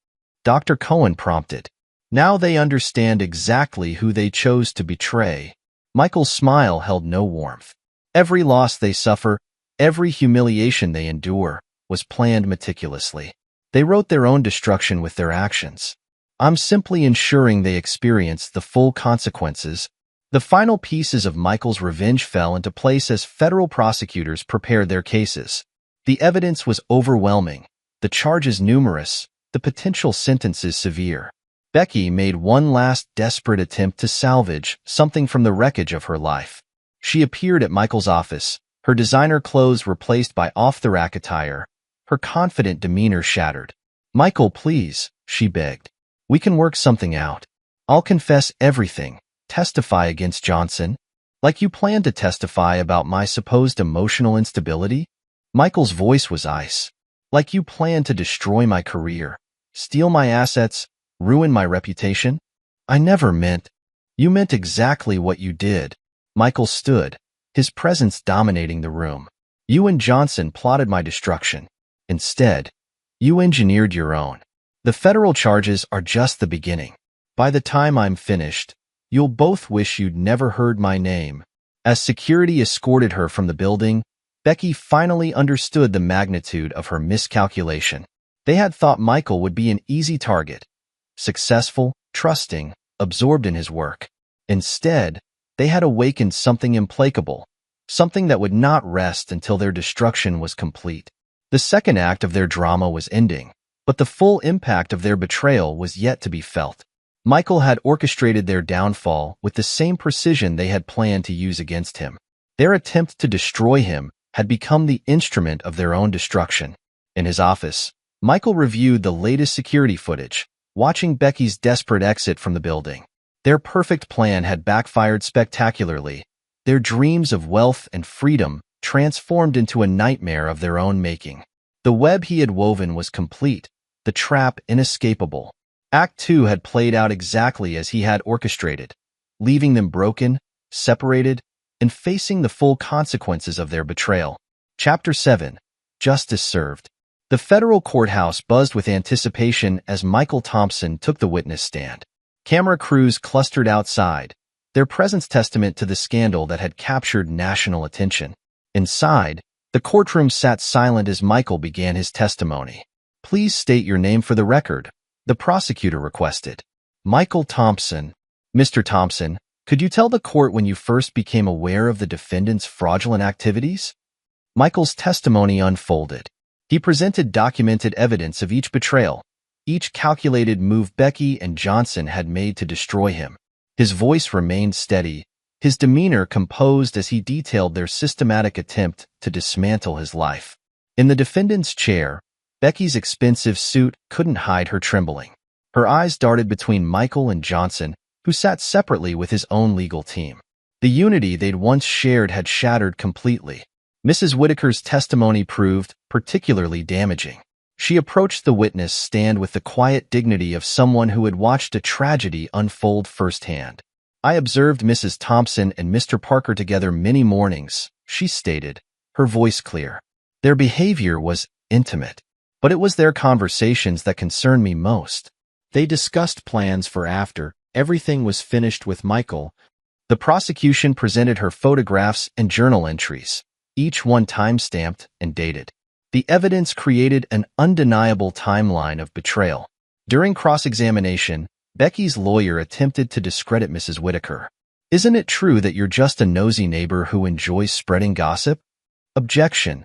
S1: Dr. Cohen prompted. "Now they understand exactly who they chose to betray." Michael's smile held no warmth. Every loss they suffer, every humiliation they endure, was planned meticulously. They wrote their own destruction with their actions. "I'm simply ensuring they experience the full consequences." The final pieces of Michael's revenge fell into place as federal prosecutors prepared their cases. The evidence was overwhelming, the charges numerous, the potential sentences severe. Becky made one last desperate attempt to salvage something from the wreckage of her life. She appeared at Michael's office, her designer clothes replaced by off-the-rack attire, her confident demeanor shattered. "Michael, please," she begged. "We can work something out. I'll confess everything, testify against Johnson, like you plan to testify about my supposed emotional instability." Michael's voice was ice. "Like you plan to destroy my career, steal my assets, ruin my reputation?" "I never meant—" "You meant exactly what you did." Michael stood, his presence dominating the room. "You and Johnson plotted my destruction. Instead, you engineered your own. The federal charges are just the beginning. By the time I'm finished, you'll both wish you'd never heard my name." As security escorted her from the building, Becky finally understood the magnitude of her miscalculation. They had thought Michael would be an easy target, successful, trusting, absorbed in his work. Instead, they had awakened something implacable, something that would not rest until their destruction was complete. The second act of their drama was ending, but the full impact of their betrayal was yet to be felt. Michael had orchestrated their downfall with the same precision they had planned to use against him. Their attempt to destroy him had become the instrument of their own destruction. In his office, Michael reviewed the latest security footage, watching Becky's desperate exit from the building. Their perfect plan had backfired spectacularly. Their dreams of wealth and freedom transformed into a nightmare of their own making. The web he had woven was complete, the trap inescapable. Act 2 had played out exactly as he had orchestrated, leaving them broken, separated, and facing the full consequences of their betrayal. Chapter 7. Justice Served. The federal courthouse buzzed with anticipation as Michael Thompson took the witness stand. Camera crews clustered outside, their presence testament to the scandal that had captured national attention. Inside, the courtroom sat silent as Michael began his testimony. "Please state your name for the record," the prosecutor requested. "Michael Thompson." "Mr. Thompson, could you tell the court when you first became aware of the defendant's fraudulent activities?" Michael's testimony unfolded. He presented documented evidence of each betrayal, each calculated move Becky and Johnson had made to destroy him. His voice remained steady, his demeanor composed as he detailed their systematic attempt to dismantle his life. In the defendant's chair, Becky's expensive suit couldn't hide her trembling. Her eyes darted between Michael and Johnson, who sat separately with his own legal team. The unity they'd once shared had shattered completely. Mrs. Whitaker's testimony proved particularly damaging. She approached the witness stand with the quiet dignity of someone who had watched a tragedy unfold firsthand. "I observed Mrs. Thompson and Mr. Parker together many mornings," she stated, her voice clear. "Their behavior was intimate, but it was their conversations that concerned me most. They discussed plans for after everything was finished with Michael." The prosecution presented her photographs and journal entries, each one time-stamped and dated. The evidence created an undeniable timeline of betrayal. During cross-examination, Becky's lawyer attempted to discredit Mrs. Whitaker. "Isn't it true that you're just a nosy neighbor who enjoys spreading gossip?" Objection.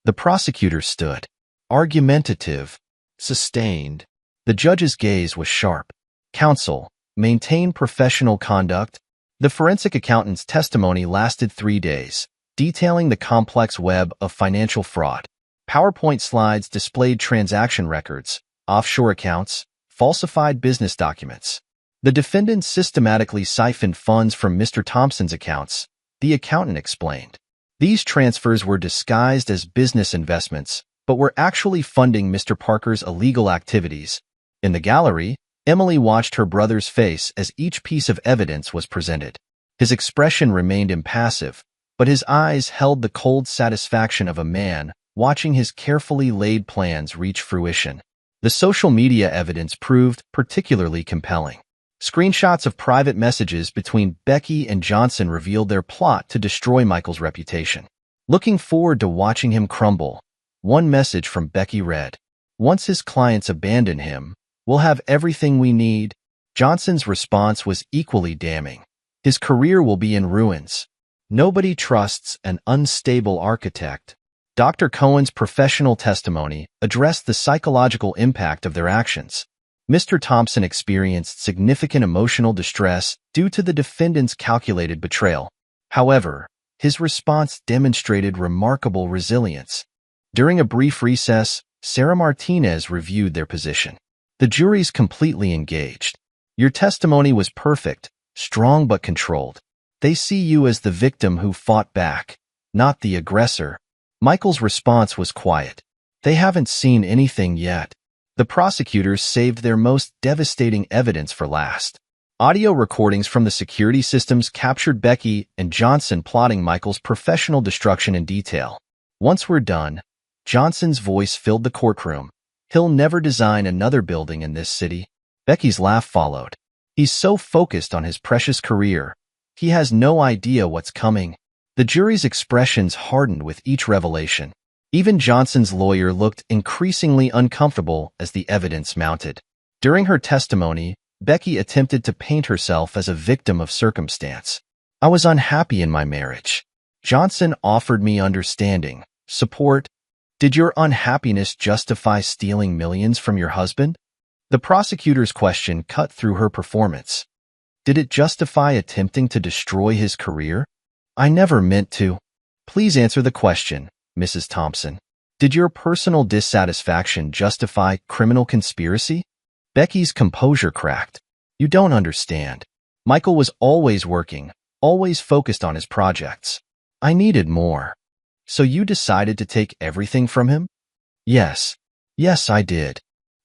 S1: The prosecutor stood, argumentative, sustained. The judge's gaze was sharp. "Counsel, maintain professional conduct." The forensic accountant's testimony lasted 3 days, detailing the complex web of financial fraud. PowerPoint slides displayed transaction records, offshore accounts, falsified business documents. The defendant systematically siphoned funds from Mr. Thompson's accounts, the accountant explained. These transfers were disguised as business investments, but were actually funding Mr. Parker's illegal activities. In the gallery, Emily watched her brother's face as each piece of evidence was presented. His expression remained impassive, but his eyes held the cold satisfaction of a man watching his carefully laid plans reach fruition. The social media evidence proved particularly compelling. Screenshots of private messages between Becky and Johnson revealed their plot to destroy Michael's reputation. "Looking forward to watching him crumble." One message from Becky read, "Once his clients abandon him, we'll have everything we need." Johnson's response was equally damning. "His career will be in ruins. Nobody trusts an unstable architect." Dr. Cohen's professional testimony addressed the psychological impact of their actions. Mr. Thompson experienced significant emotional distress due to the defendant's calculated betrayal. However, his response demonstrated remarkable resilience. During a brief recess, Sarah Martinez reviewed their position. "The jury's completely engaged. Your testimony was perfect, strong but controlled. They see you as the victim who fought back, not the aggressor." Michael's response was quiet. "They haven't seen anything yet." The prosecutors saved their most devastating evidence for last. Audio recordings from the security systems captured Becky and Johnson plotting Michael's professional destruction in detail. "Once we're done," Johnson's voice filled the courtroom, "he'll never design another building in this city." Becky's laugh followed. "He's so focused on his precious career, he has no idea what's coming." The jury's expressions hardened with each revelation. Even Johnson's lawyer looked increasingly uncomfortable as the evidence mounted. During her testimony, Becky attempted to paint herself as a victim of circumstance. "I was unhappy in my marriage. Johnson offered me understanding, support." "Did your unhappiness justify stealing millions from your husband?" The prosecutor's question cut through her performance. "Did it justify attempting to destroy his career?" "I never meant to." "Please answer the question, Mrs. Thompson. Did your personal dissatisfaction justify criminal conspiracy?" Becky's composure cracked. You don't understand. Michael was always working, always focused on his projects. I needed more. So you decided to take everything from him? Yes. Yes, I did.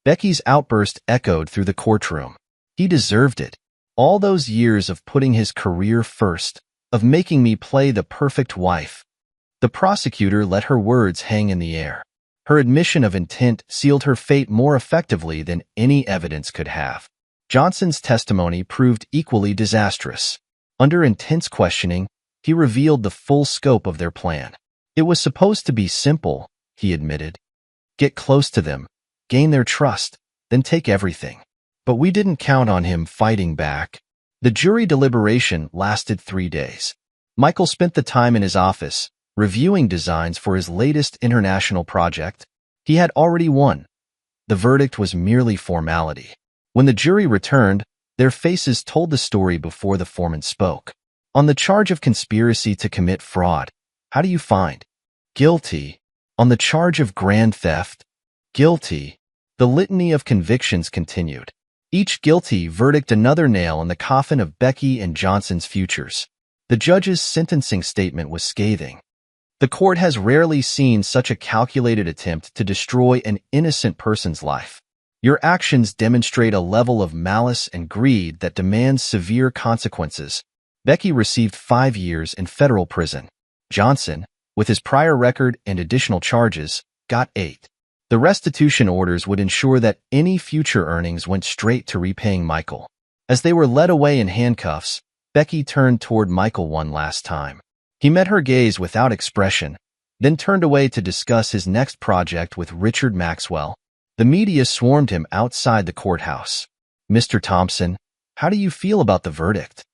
S1: Becky's outburst echoed through the courtroom. He deserved it. All those years of putting his career first, of making me play the perfect wife. The prosecutor let her words hang in the air. Her admission of intent sealed her fate more effectively than any evidence could have. Johnson's testimony proved equally disastrous. Under intense questioning, he revealed the full scope of their plan. It was supposed to be simple, he admitted. Get close to them, gain their trust, then take everything. But we didn't count on him fighting back. The jury deliberation lasted 3 days. Michael spent the time in his office, reviewing designs for his latest international project. He had already won. The verdict was merely formality. When the jury returned, their faces told the story before the foreman spoke. On the charge of conspiracy to commit fraud, how do you find? Guilty. On the charge of grand theft? Guilty. The litany of convictions continued. Each guilty verdict another nail in the coffin of Becky and Johnson's futures. The judge's sentencing statement was scathing. The court has rarely seen such a calculated attempt to destroy an innocent person's life. Your actions demonstrate a level of malice and greed that demands severe consequences. Becky received 5 years in federal prison. Johnson, with his prior record and additional charges, got 8. The restitution orders would ensure that any future earnings went straight to repaying Michael. As they were led away in handcuffs, Becky turned toward Michael one last time. He met her gaze without expression, then turned away to discuss his next project with Richard Maxwell. The media swarmed him outside the courthouse. Mr. Thompson, how do you feel about the verdict?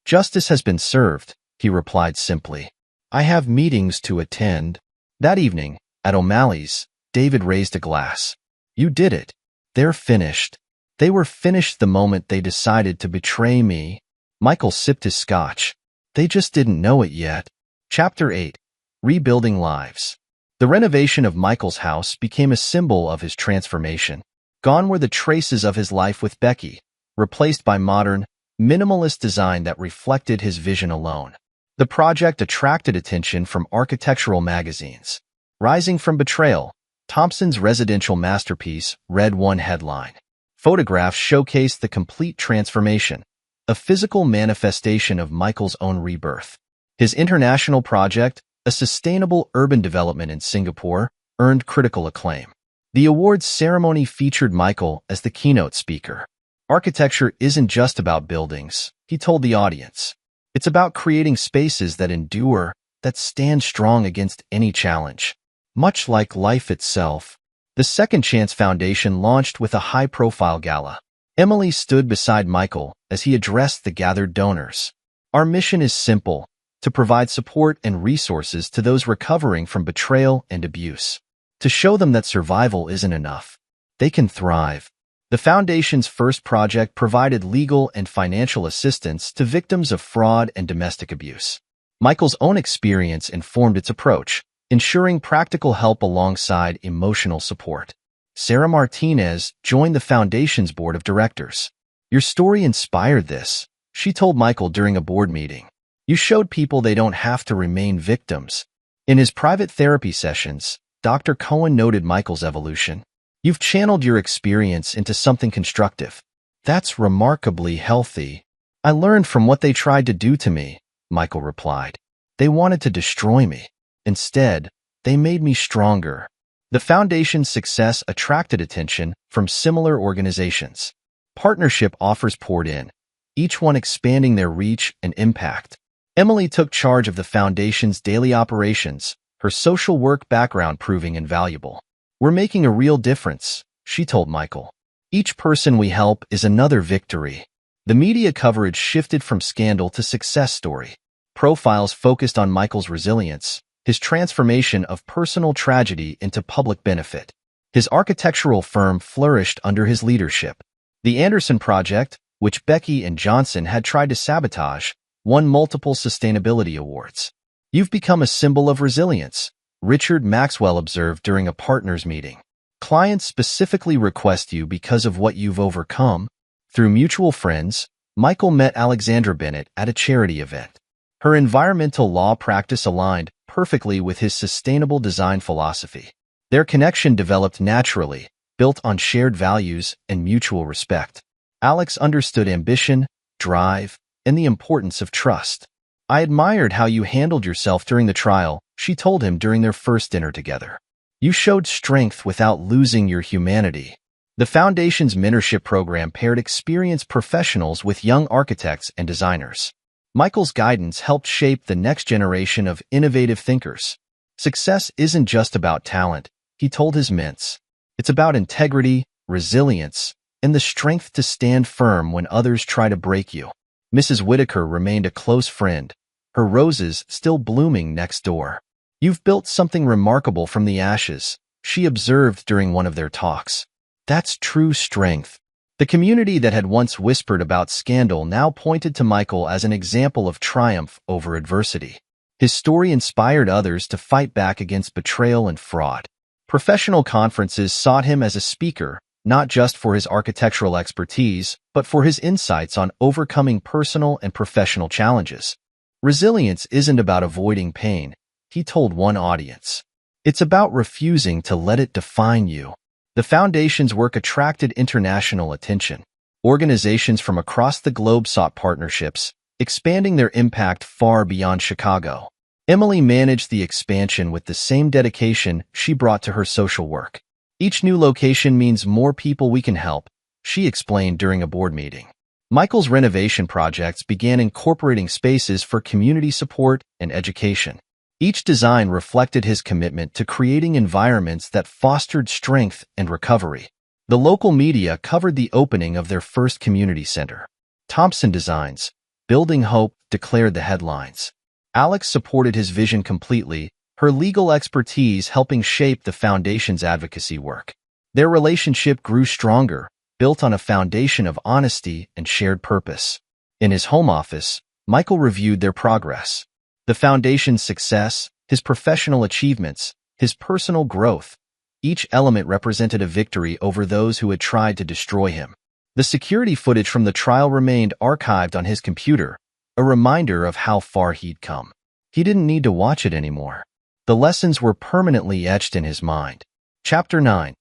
S1: Justice has been served, he replied simply. I have meetings to attend. That evening, at O'Malley's, David raised a glass. You did it. They're finished. They were finished the moment they decided to betray me. Michael sipped his scotch. They just didn't know it yet. Chapter 8. Rebuilding Lives. The renovation of Michael's house became a symbol of his transformation. Gone were the traces of his life with Becky, replaced by modern, minimalist design that reflected his vision alone. The project attracted attention from architectural magazines. Rising from betrayal, Thompson's residential masterpiece read one headline. Photographs showcased the complete transformation, a physical manifestation of Michael's own rebirth. His international project, a sustainable urban development in Singapore, earned critical acclaim. The awards ceremony featured Michael as the keynote speaker. Architecture isn't just about buildings, he told the audience. It's about creating spaces that endure, that stand strong against any challenge. Much like life itself, the Second Chance Foundation launched with a high-profile gala. Emily stood beside Michael as he addressed the gathered donors. Our mission is simple, to provide support and resources to those recovering from betrayal and abuse. To show them that survival isn't enough. They can thrive. The Foundation's first project provided legal and financial assistance to victims of fraud and domestic abuse. Michael's own experience informed its approach, ensuring practical help alongside emotional support. Sarah Martinez joined the Foundation's board of directors. Your story inspired this, she told Michael during a board meeting. You showed people they don't have to remain victims. In his private therapy sessions, Dr. Cohen noted Michael's evolution. You've channeled your experience into something constructive. That's remarkably healthy. I learned from what they tried to do to me, Michael replied. They wanted to destroy me. Instead, they made me stronger. The Foundation's success attracted attention from similar organizations. Partnership offers poured in, each one expanding their reach and impact. Emily took charge of the Foundation's daily operations, her social work background proving invaluable. We're making a real difference, she told Michael. Each person we help is another victory. The media coverage shifted from scandal to success story. Profiles focused on Michael's resilience, his transformation of personal tragedy into public benefit. His architectural firm flourished under his leadership. The Anderson Project, which Becky and Johnson had tried to sabotage, won multiple sustainability awards. You've become a symbol of resilience, Richard Maxwell observed during a partners meeting. Clients specifically request you because of what you've overcome. Through mutual friends, Michael met Alexandra Bennett at a charity event. Her environmental law practice aligned perfectly with his sustainable design philosophy. Their connection developed naturally, built on shared values and mutual respect. Alex understood ambition, drive, and the importance of trust. I admired how you handled yourself during the trial, she told him during their first dinner together. You showed strength without losing your humanity. The Foundation's mentorship program paired experienced professionals with young architects and designers. Michael's guidance helped shape the next generation of innovative thinkers. Success isn't just about talent, he told his mentor. It's about integrity, resilience, and the strength to stand firm when others try to break you. Mrs. Whitaker remained a close friend, her roses still blooming next door. You've built something remarkable from the ashes, she observed during one of their talks. That's true strength. The community that had once whispered about scandal now pointed to Michael as an example of triumph over adversity. His story inspired others to fight back against betrayal and fraud. Professional conferences sought him as a speaker, not just for his architectural expertise, but for his insights on overcoming personal and professional challenges. Resilience isn't about avoiding pain, he told one audience. It's about refusing to let it define you. The Foundation's work attracted international attention. Organizations from across the globe sought partnerships, expanding their impact far beyond Chicago. Emily managed the expansion with the same dedication she brought to her social work. Each new location means more people we can help, she explained during a board meeting. Michael's renovation projects began incorporating spaces for community support and education. Each design reflected his commitment to creating environments that fostered strength and recovery. The local media covered the opening of their first community center. Thompson Designs, Building Hope, declared the headlines. Alex supported his vision completely, her legal expertise helping shape the Foundation's advocacy work. Their relationship grew stronger, built on a foundation of honesty and shared purpose. In his home office, Michael reviewed their progress. The Foundation's success, his professional achievements, his personal growth. Each element represented a victory over those who had tried to destroy him. The security footage from the trial remained archived on his computer, a reminder of how far he'd come. He didn't need to watch it anymore. The lessons were permanently etched in his mind. Chapter 9.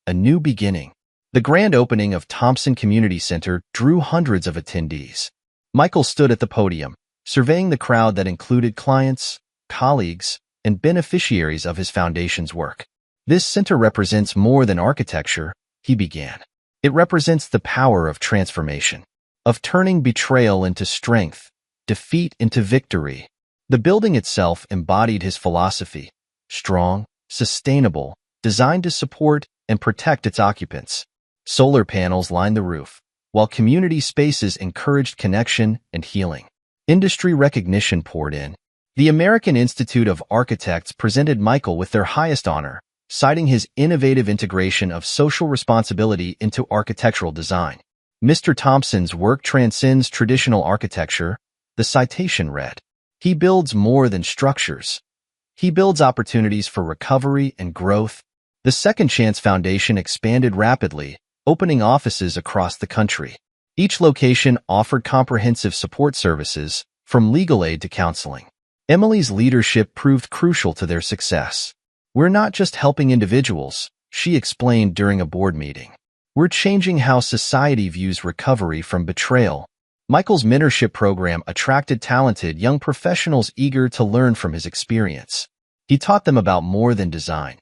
S1: A New Beginning. The grand opening of Thompson Community Center drew hundreds of attendees. Michael stood at the podium, surveying the crowd that included clients, colleagues, and beneficiaries of his Foundation's work. This center represents more than architecture, he began. It represents the power of transformation, of turning betrayal into strength, defeat into victory. The building itself embodied his philosophy, strong, sustainable, designed to support and protect its occupants. Solar panels lined the roof, while community spaces encouraged connection and healing. Industry recognition poured in. The American Institute of Architects presented Michael with their highest honor, citing his innovative integration of social responsibility into architectural design. Mr. Thompson's work transcends traditional architecture, the citation read. He builds more than structures. He builds opportunities for recovery and growth. The Second Chance Foundation expanded rapidly, opening offices across the country. Each location offered comprehensive support services, from legal aid to counseling. Emily's leadership proved crucial to their success. We're not just helping individuals, she explained during a board meeting. We're changing how society views recovery from betrayal. Michael's mentorship program attracted talented young professionals eager to learn from his experience. He taught them about more than design.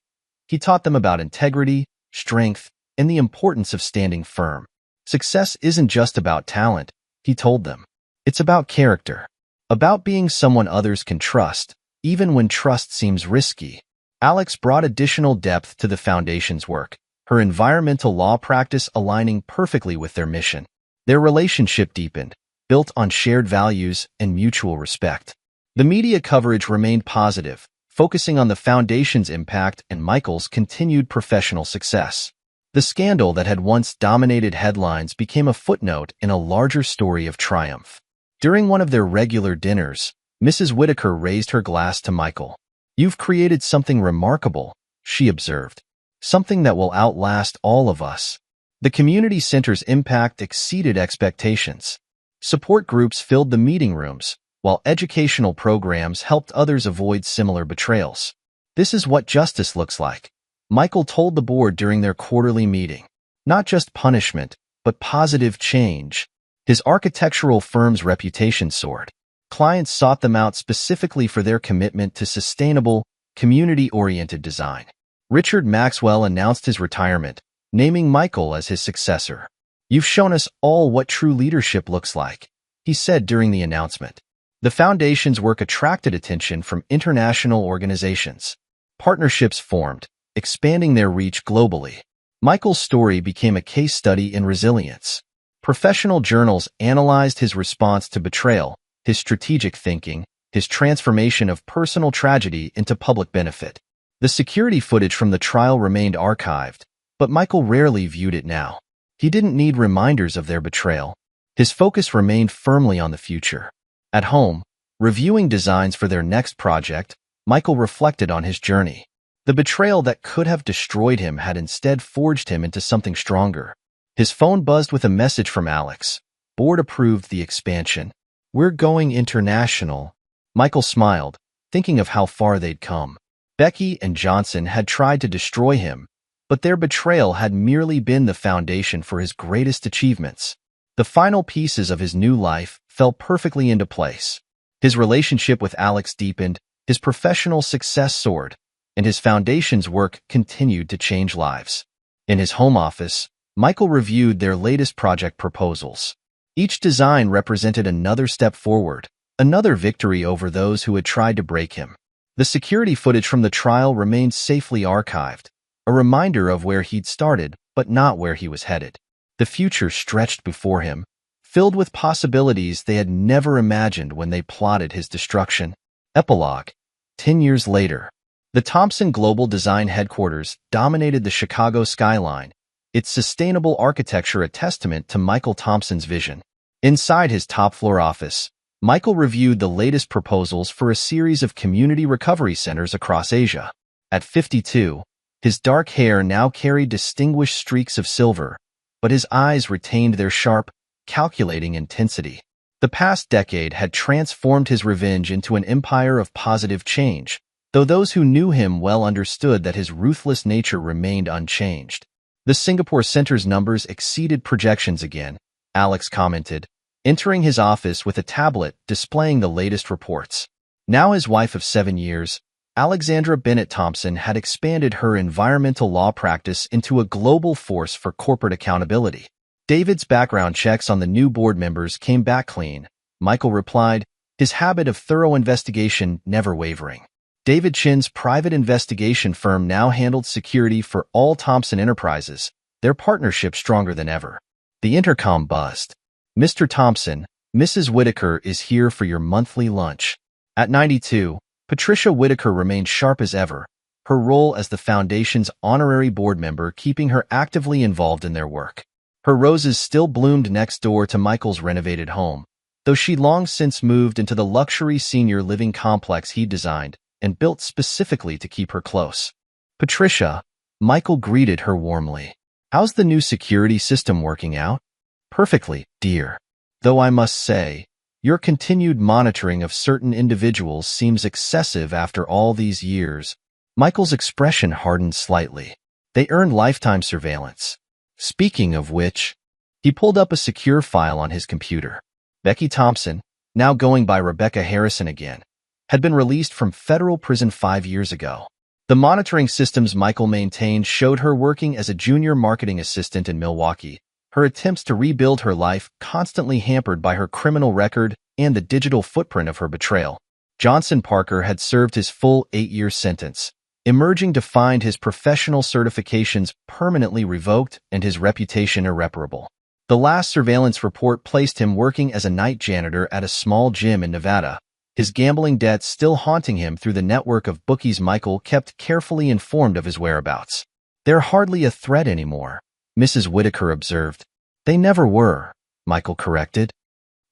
S1: He taught them about integrity, strength, and the importance of standing firm. Success isn't just about talent, he told them. It's about character. About being someone others can trust, even when trust seems risky. Alex brought additional depth to the Foundation's work, her environmental law practice aligning perfectly with their mission. Their relationship deepened, built on shared values and mutual respect. The media coverage remained positive, focusing on the Foundation's impact and Michael's continued professional success. The scandal that had once dominated headlines became a footnote in a larger story of triumph. During one of their regular dinners, Mrs. Whitaker raised her glass to Michael. You've created something remarkable, she observed. something that will outlast all of us. The community center's impact exceeded expectations. Support groups filled the meeting rooms, while educational programs helped others avoid similar betrayals. This is what justice looks like, Michael told the board during their quarterly meeting. Not just punishment, but positive change. His architectural firm's reputation soared. Clients sought them out specifically for their commitment to sustainable, community-oriented design. Richard Maxwell announced his retirement, naming Michael as his successor. "You've shown us all what true leadership looks like," he said during the announcement. The foundation's work attracted attention from international organizations. Partnerships formed, expanding their reach globally. Michael's story became a case study in resilience. Professional journals analyzed his response to betrayal, his strategic thinking, his transformation of personal tragedy into public benefit. The security footage from the trial remained archived, but Michael rarely viewed it now. He didn't need reminders of their betrayal. His focus remained firmly on the future. At home, reviewing designs for their next project, Michael reflected on his journey. The betrayal that could have destroyed him had instead forged him into something stronger. His phone buzzed with a message from Alex. Board approved the expansion. "We're going international." Michael smiled, thinking of how far they'd come. Becky and Johnson had tried to destroy him, but their betrayal had merely been the foundation for his greatest achievements. The final pieces of his new life fell perfectly into place. His relationship with Alex deepened, his professional success soared, and his foundation's work continued to change lives. In his home office, Michael reviewed their latest project proposals. Each design represented another step forward, another victory over those who had tried to break him. The security footage from the trial remained safely archived, a reminder of where he'd started, but not where he was headed. The future stretched before him, filled with possibilities they had never imagined when they plotted his destruction. Epilogue. 10 years later. The Thompson Global Design headquarters dominated the Chicago skyline, its sustainable architecture a testament to Michael Thompson's vision. Inside his top-floor office, Michael reviewed the latest proposals for a series of community recovery centers across Asia. At 52, his dark hair now carried distinguished streaks of silver, but his eyes retained their sharp, calculating intensity. The past decade had transformed his revenge into an empire of positive change, though those who knew him well understood that his ruthless nature remained unchanged. The Singapore Center's numbers exceeded projections again, Alex commented, entering his office with a tablet displaying the latest reports. Now his wife of 7 years, Alexandra Bennett Thompson had expanded her environmental law practice into a global force for corporate accountability. David's background checks on the new board members came back clean, Michael replied, his habit of thorough investigation never wavering. David Chin's private investigation firm now handled security for all Thompson enterprises, their partnership stronger than ever. The intercom buzzed. "Mr. Thompson, Mrs. Whitaker is here for your monthly lunch." At 92, Patricia Whitaker remained sharp as ever, her role as the foundation's honorary board member keeping her actively involved in their work. Her roses still bloomed next door to Michael's renovated home, though she'd long since moved into the luxury senior living complex he designed and built specifically to keep her close. "Patricia," Michael greeted her warmly. "How's the new security system working out?" "Perfectly, dear. Though I must say, your continued monitoring of certain individuals seems excessive after all these years." Michael's expression hardened slightly. "They earned lifetime surveillance. Speaking of which," he pulled up a secure file on his computer. Becky Thompson, now going by Rebecca Harrison again, had been released from federal prison 5 years ago. The monitoring systems Michael maintained showed her working as a junior marketing assistant in Milwaukee, her attempts to rebuild her life constantly hampered by her criminal record and the digital footprint of her betrayal. Johnson Parker had served his full 8-year sentence, emerging to find his professional certifications permanently revoked and his reputation irreparable. The last surveillance report placed him working as a night janitor at a small gym in Nevada, his gambling debts still haunting him through the network of bookies Michael kept carefully informed of his whereabouts. "They're hardly a threat anymore," Mrs. Whitaker observed. "They never were," Michael corrected.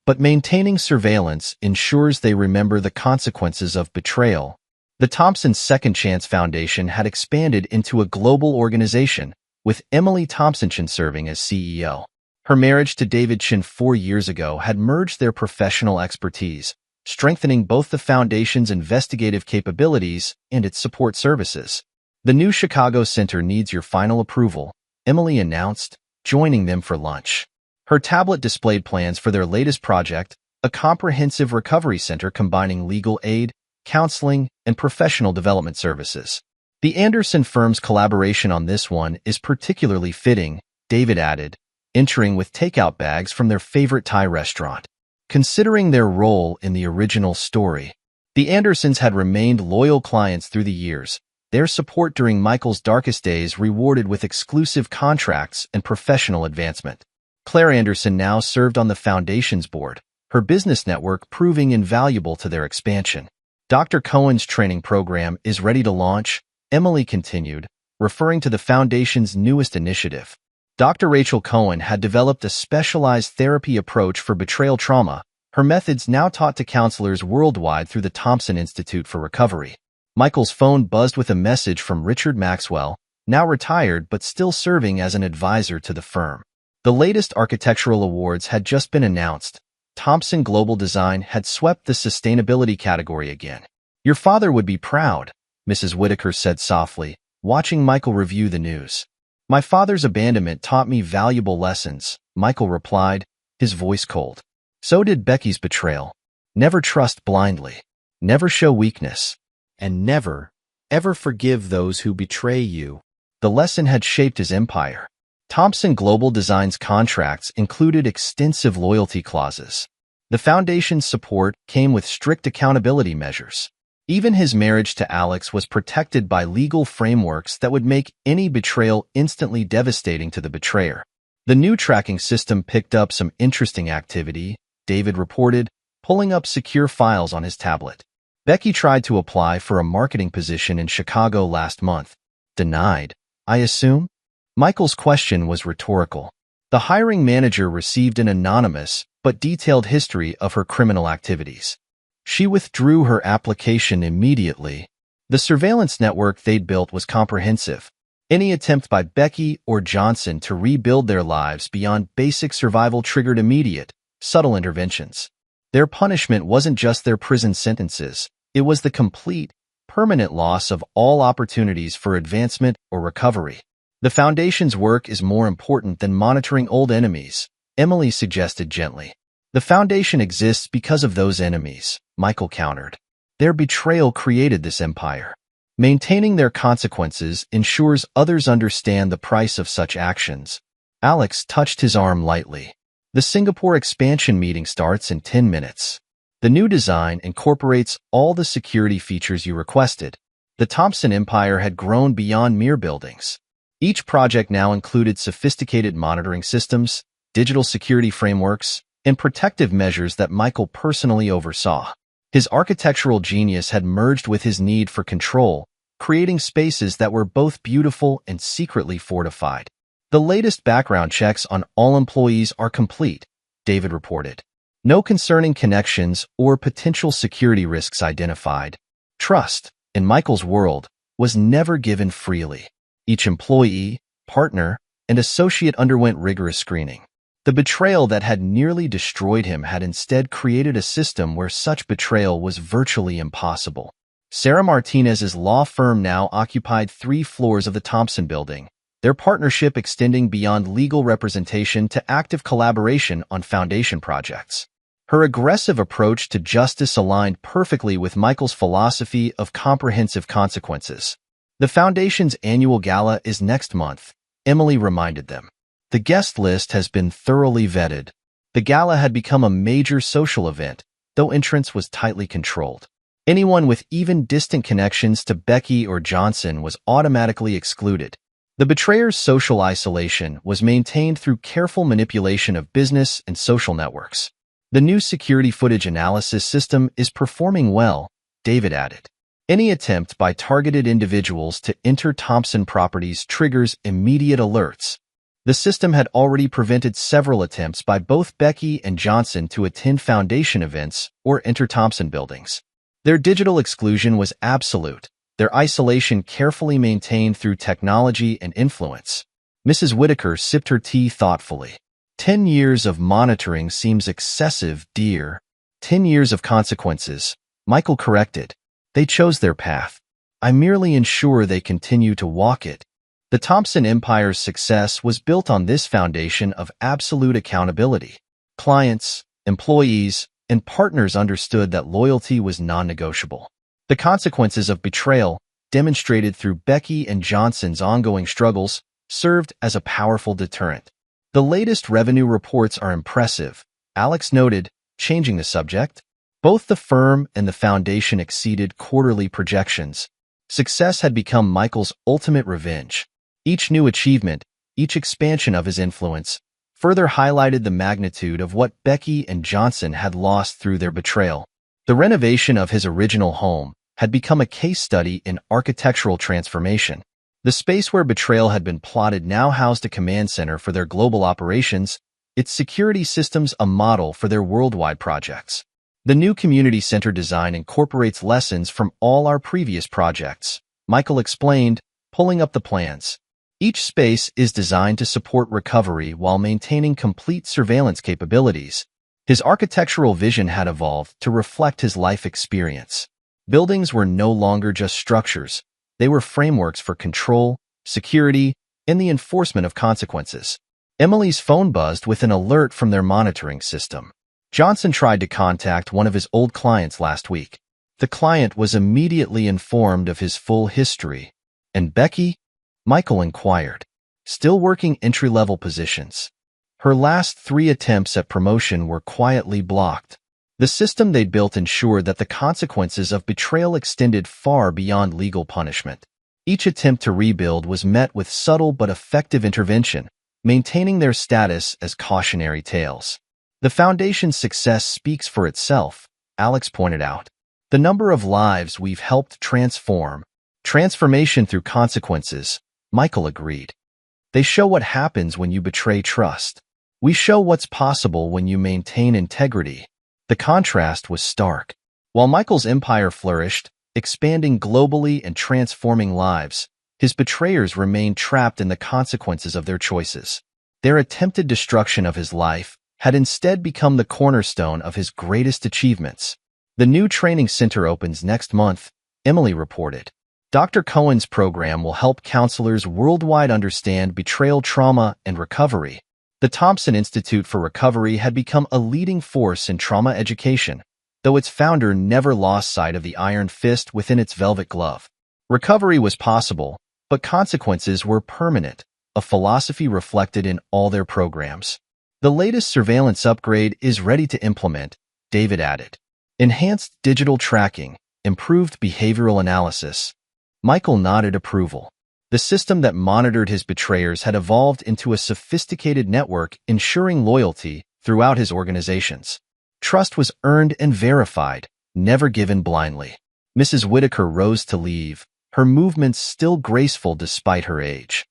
S1: "But maintaining surveillance ensures they remember the consequences of betrayal. The Thompson Second Chance Foundation had expanded into a global organization, with Emily Thompson Chin serving as CEO. Her marriage to David Chin 4 years ago had merged their professional expertise, strengthening both the foundation's investigative capabilities and its support services. The new Chicago Center needs your final approval, Emily announced, joining them for lunch. Her tablet displayed plans for their latest project, a comprehensive recovery center combining legal aid, counseling, and professional development services. The Anderson firm's collaboration on this one is particularly fitting, David added, entering with takeout bags from their favorite Thai restaurant. Considering their role in the original story, the Andersons had remained loyal clients through the years, their support during Michael's darkest days rewarded with exclusive contracts and professional advancement. Claire Anderson now served on the foundation's board, her business network proving invaluable to their expansion. Dr. Cohen's training program is ready to launch, Emily continued, referring to the foundation's newest initiative. Dr. Rachel Cohen had developed a specialized therapy approach for betrayal trauma, her methods now taught to counselors worldwide through the Thompson Institute for Recovery. Michael's phone buzzed with a message from Richard Maxwell, now retired but still serving as an advisor to the firm. The latest architectural awards had just been announced. Thompson Global Design had swept the sustainability category again. Your father would be proud, Mrs. Whitaker said softly, watching Michael review the news. My father's abandonment taught me valuable lessons, Michael replied, his voice cold. So did Becky's betrayal. Never trust blindly. Never show weakness. And never, ever forgive those who betray you. The lesson had shaped his empire. Thompson Global Design's contracts included extensive loyalty clauses. The foundation's support came with strict accountability measures. Even his marriage to Alex was protected by legal frameworks that would make any betrayal instantly devastating to the betrayer. The new tracking system picked up some interesting activity, David reported, pulling up secure files on his tablet. Becky tried to apply for a marketing position in Chicago last month. Denied, I assume? Michael's question was rhetorical. The hiring manager received an anonymous but detailed history of her criminal activities. She withdrew her application immediately. The surveillance network they'd built was comprehensive. Any attempt by Becky or Johnson to rebuild their lives beyond basic survival triggered immediate, subtle interventions. Their punishment wasn't just their prison sentences, it was the complete, permanent loss of all opportunities for advancement or recovery. The foundation's work is more important than monitoring old enemies, Emily suggested gently. The foundation exists because of those enemies, Michael countered. Their betrayal created this empire. Maintaining their consequences ensures others understand the price of such actions. Alex touched his arm lightly. The Singapore expansion meeting starts in 10 minutes. The new design incorporates all the security features you requested. The Thompson empire had grown beyond mere buildings. Each project now included sophisticated monitoring systems, digital security frameworks, and protective measures that Michael personally oversaw. His architectural genius had merged with his need for control, creating spaces that were both beautiful and secretly fortified. The latest background checks on all employees are complete, David reported. No concerning connections or potential security risks identified. Trust, in Michael's world, was never given freely. Each employee, partner, and associate underwent rigorous screening. The betrayal that had nearly destroyed him had instead created a system where such betrayal was virtually impossible. Sarah Martinez's law firm now occupied 3 floors of the Thompson building, their partnership extending beyond legal representation to active collaboration on foundation projects. Her aggressive approach to justice aligned perfectly with Michael's philosophy of comprehensive consequences. The foundation's annual gala is next month, Emily reminded them. The guest list has been thoroughly vetted. The gala had become a major social event, though entrance was tightly controlled. Anyone with even distant connections to Becky or Johnson was automatically excluded. The betrayer's social isolation was maintained through careful manipulation of business and social networks. The new security footage analysis system is performing well, David added. Any attempt by targeted individuals to enter Thompson properties triggers immediate alerts. The system had already prevented several attempts by both Becky and Johnson to attend foundation events or enter Thompson buildings. Their digital exclusion was absolute, their isolation carefully maintained through technology and influence. Mrs. Whitaker sipped her tea thoughtfully. 10 years of monitoring seems excessive, dear. 10 years of consequences. Michael corrected. They chose their path. I merely ensure they continue to walk it. The Thompson Empire's success was built on this foundation of absolute accountability. Clients, employees, and partners understood that loyalty was non-negotiable. The consequences of betrayal, demonstrated through Becky and Johnson's ongoing struggles, served as a powerful deterrent. The latest revenue reports are impressive, Alex noted, changing the subject. Both the firm and the foundation exceeded quarterly projections. Success had become Michael's ultimate revenge. Each new achievement, each expansion of his influence, further highlighted the magnitude of what Becky and Johnson had lost through their betrayal. The renovation of his original home had become a case study in architectural transformation. The space where betrayal had been plotted now housed a command center for their global operations, its security systems a model for their worldwide projects. The new community center design incorporates lessons from all our previous projects, Michael explained, pulling up the plans. Each space is designed to support recovery while maintaining complete surveillance capabilities. His architectural vision had evolved to reflect his life experience. Buildings were no longer just structures. They were frameworks for control, security, and the enforcement of consequences. Emily's phone buzzed with an alert from their monitoring system. Johnson tried to contact one of his old clients last week. The client was immediately informed of his full history. And Becky? Michael inquired. Still working entry-level positions. Her last 3 attempts at promotion were quietly blocked. The system they'd built ensured that the consequences of betrayal extended far beyond legal punishment. Each attempt to rebuild was met with subtle but effective intervention, maintaining their status as cautionary tales. The foundation's success speaks for itself, Alex pointed out. The number of lives we've helped transform. Transformation through consequences, Michael agreed. They show what happens when you betray trust. We show what's possible when you maintain integrity. The contrast was stark. While Michael's empire flourished, expanding globally and transforming lives, his betrayers remained trapped in the consequences of their choices. Their attempted destruction of his life had instead become the cornerstone of his greatest achievements. The new training center opens next month, Emily reported. Dr. Cohen's program will help counselors worldwide understand betrayal trauma and recovery. The Thompson Institute for Recovery had become a leading force in trauma education, though its founder never lost sight of the iron fist within its velvet glove. Recovery was possible, but consequences were permanent, a philosophy reflected in all their programs. The latest surveillance upgrade is ready to implement, David added. Enhanced digital tracking, improved behavioral analysis. Michael nodded approval. The system that monitored his betrayers had evolved into a sophisticated network ensuring loyalty throughout his organizations. Trust was earned and verified, never given blindly. Mrs. Whitaker rose to leave, her movements still graceful despite her age.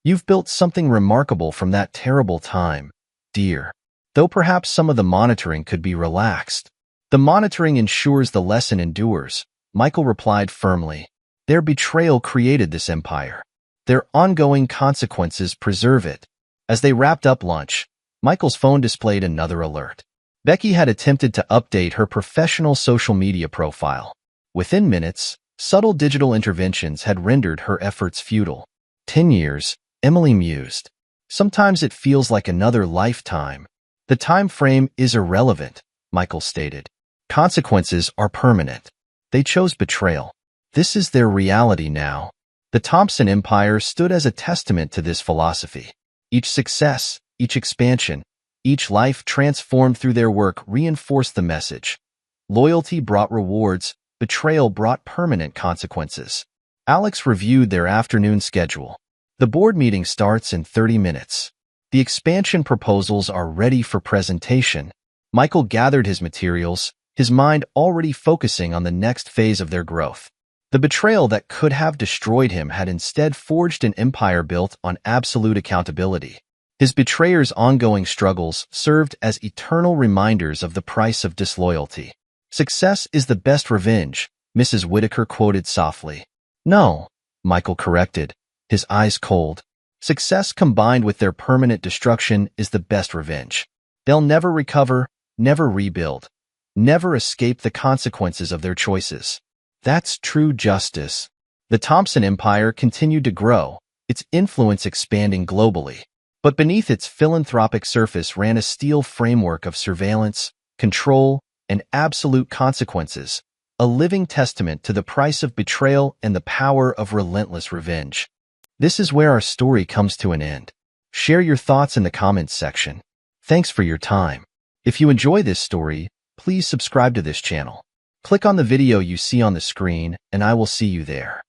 S1: You've built something remarkable from that terrible time, dear. Though perhaps some of the monitoring could be relaxed. The monitoring ensures the lesson endures, Michael replied firmly. Their betrayal created this empire. Their ongoing consequences preserve it. As they wrapped up lunch, Michael's phone displayed another alert. Becky had attempted to update her professional social media profile. Within minutes, subtle digital interventions had rendered her efforts futile. 10 years, Emily mused. Sometimes it feels like another lifetime. The time frame is irrelevant, Michael stated. Consequences are permanent. They chose betrayal. This is their reality now. The Thompson Empire stood as a testament to this philosophy. Each success, each expansion, each life transformed through their work reinforced the message. Loyalty brought rewards, betrayal brought permanent consequences. Alex reviewed their afternoon schedule. The board meeting starts in 30 minutes. The expansion proposals are ready for presentation. Michael gathered his materials, his mind already focusing on the next phase of their growth. The betrayal that could have destroyed him had instead forged an empire built on absolute accountability. His betrayers' ongoing struggles served as eternal reminders of the price of disloyalty. Success is the best revenge, Mrs. Whitaker quoted softly. No, Michael corrected, his eyes cold. Success combined with their permanent destruction is the best revenge. They'll never recover, never rebuild, never escape the consequences of their choices. That's true justice. The Thompson Empire continued to grow, its influence expanding globally. But beneath its philanthropic surface ran a steel framework of surveillance, control, and absolute consequences, a living testament to the price of betrayal and the power of relentless revenge. This is where our story comes to an end. Share your thoughts in the comments section. Thanks for your time. If you enjoy this story, please subscribe to this channel. Click on the video you see on the screen, and I will see you there.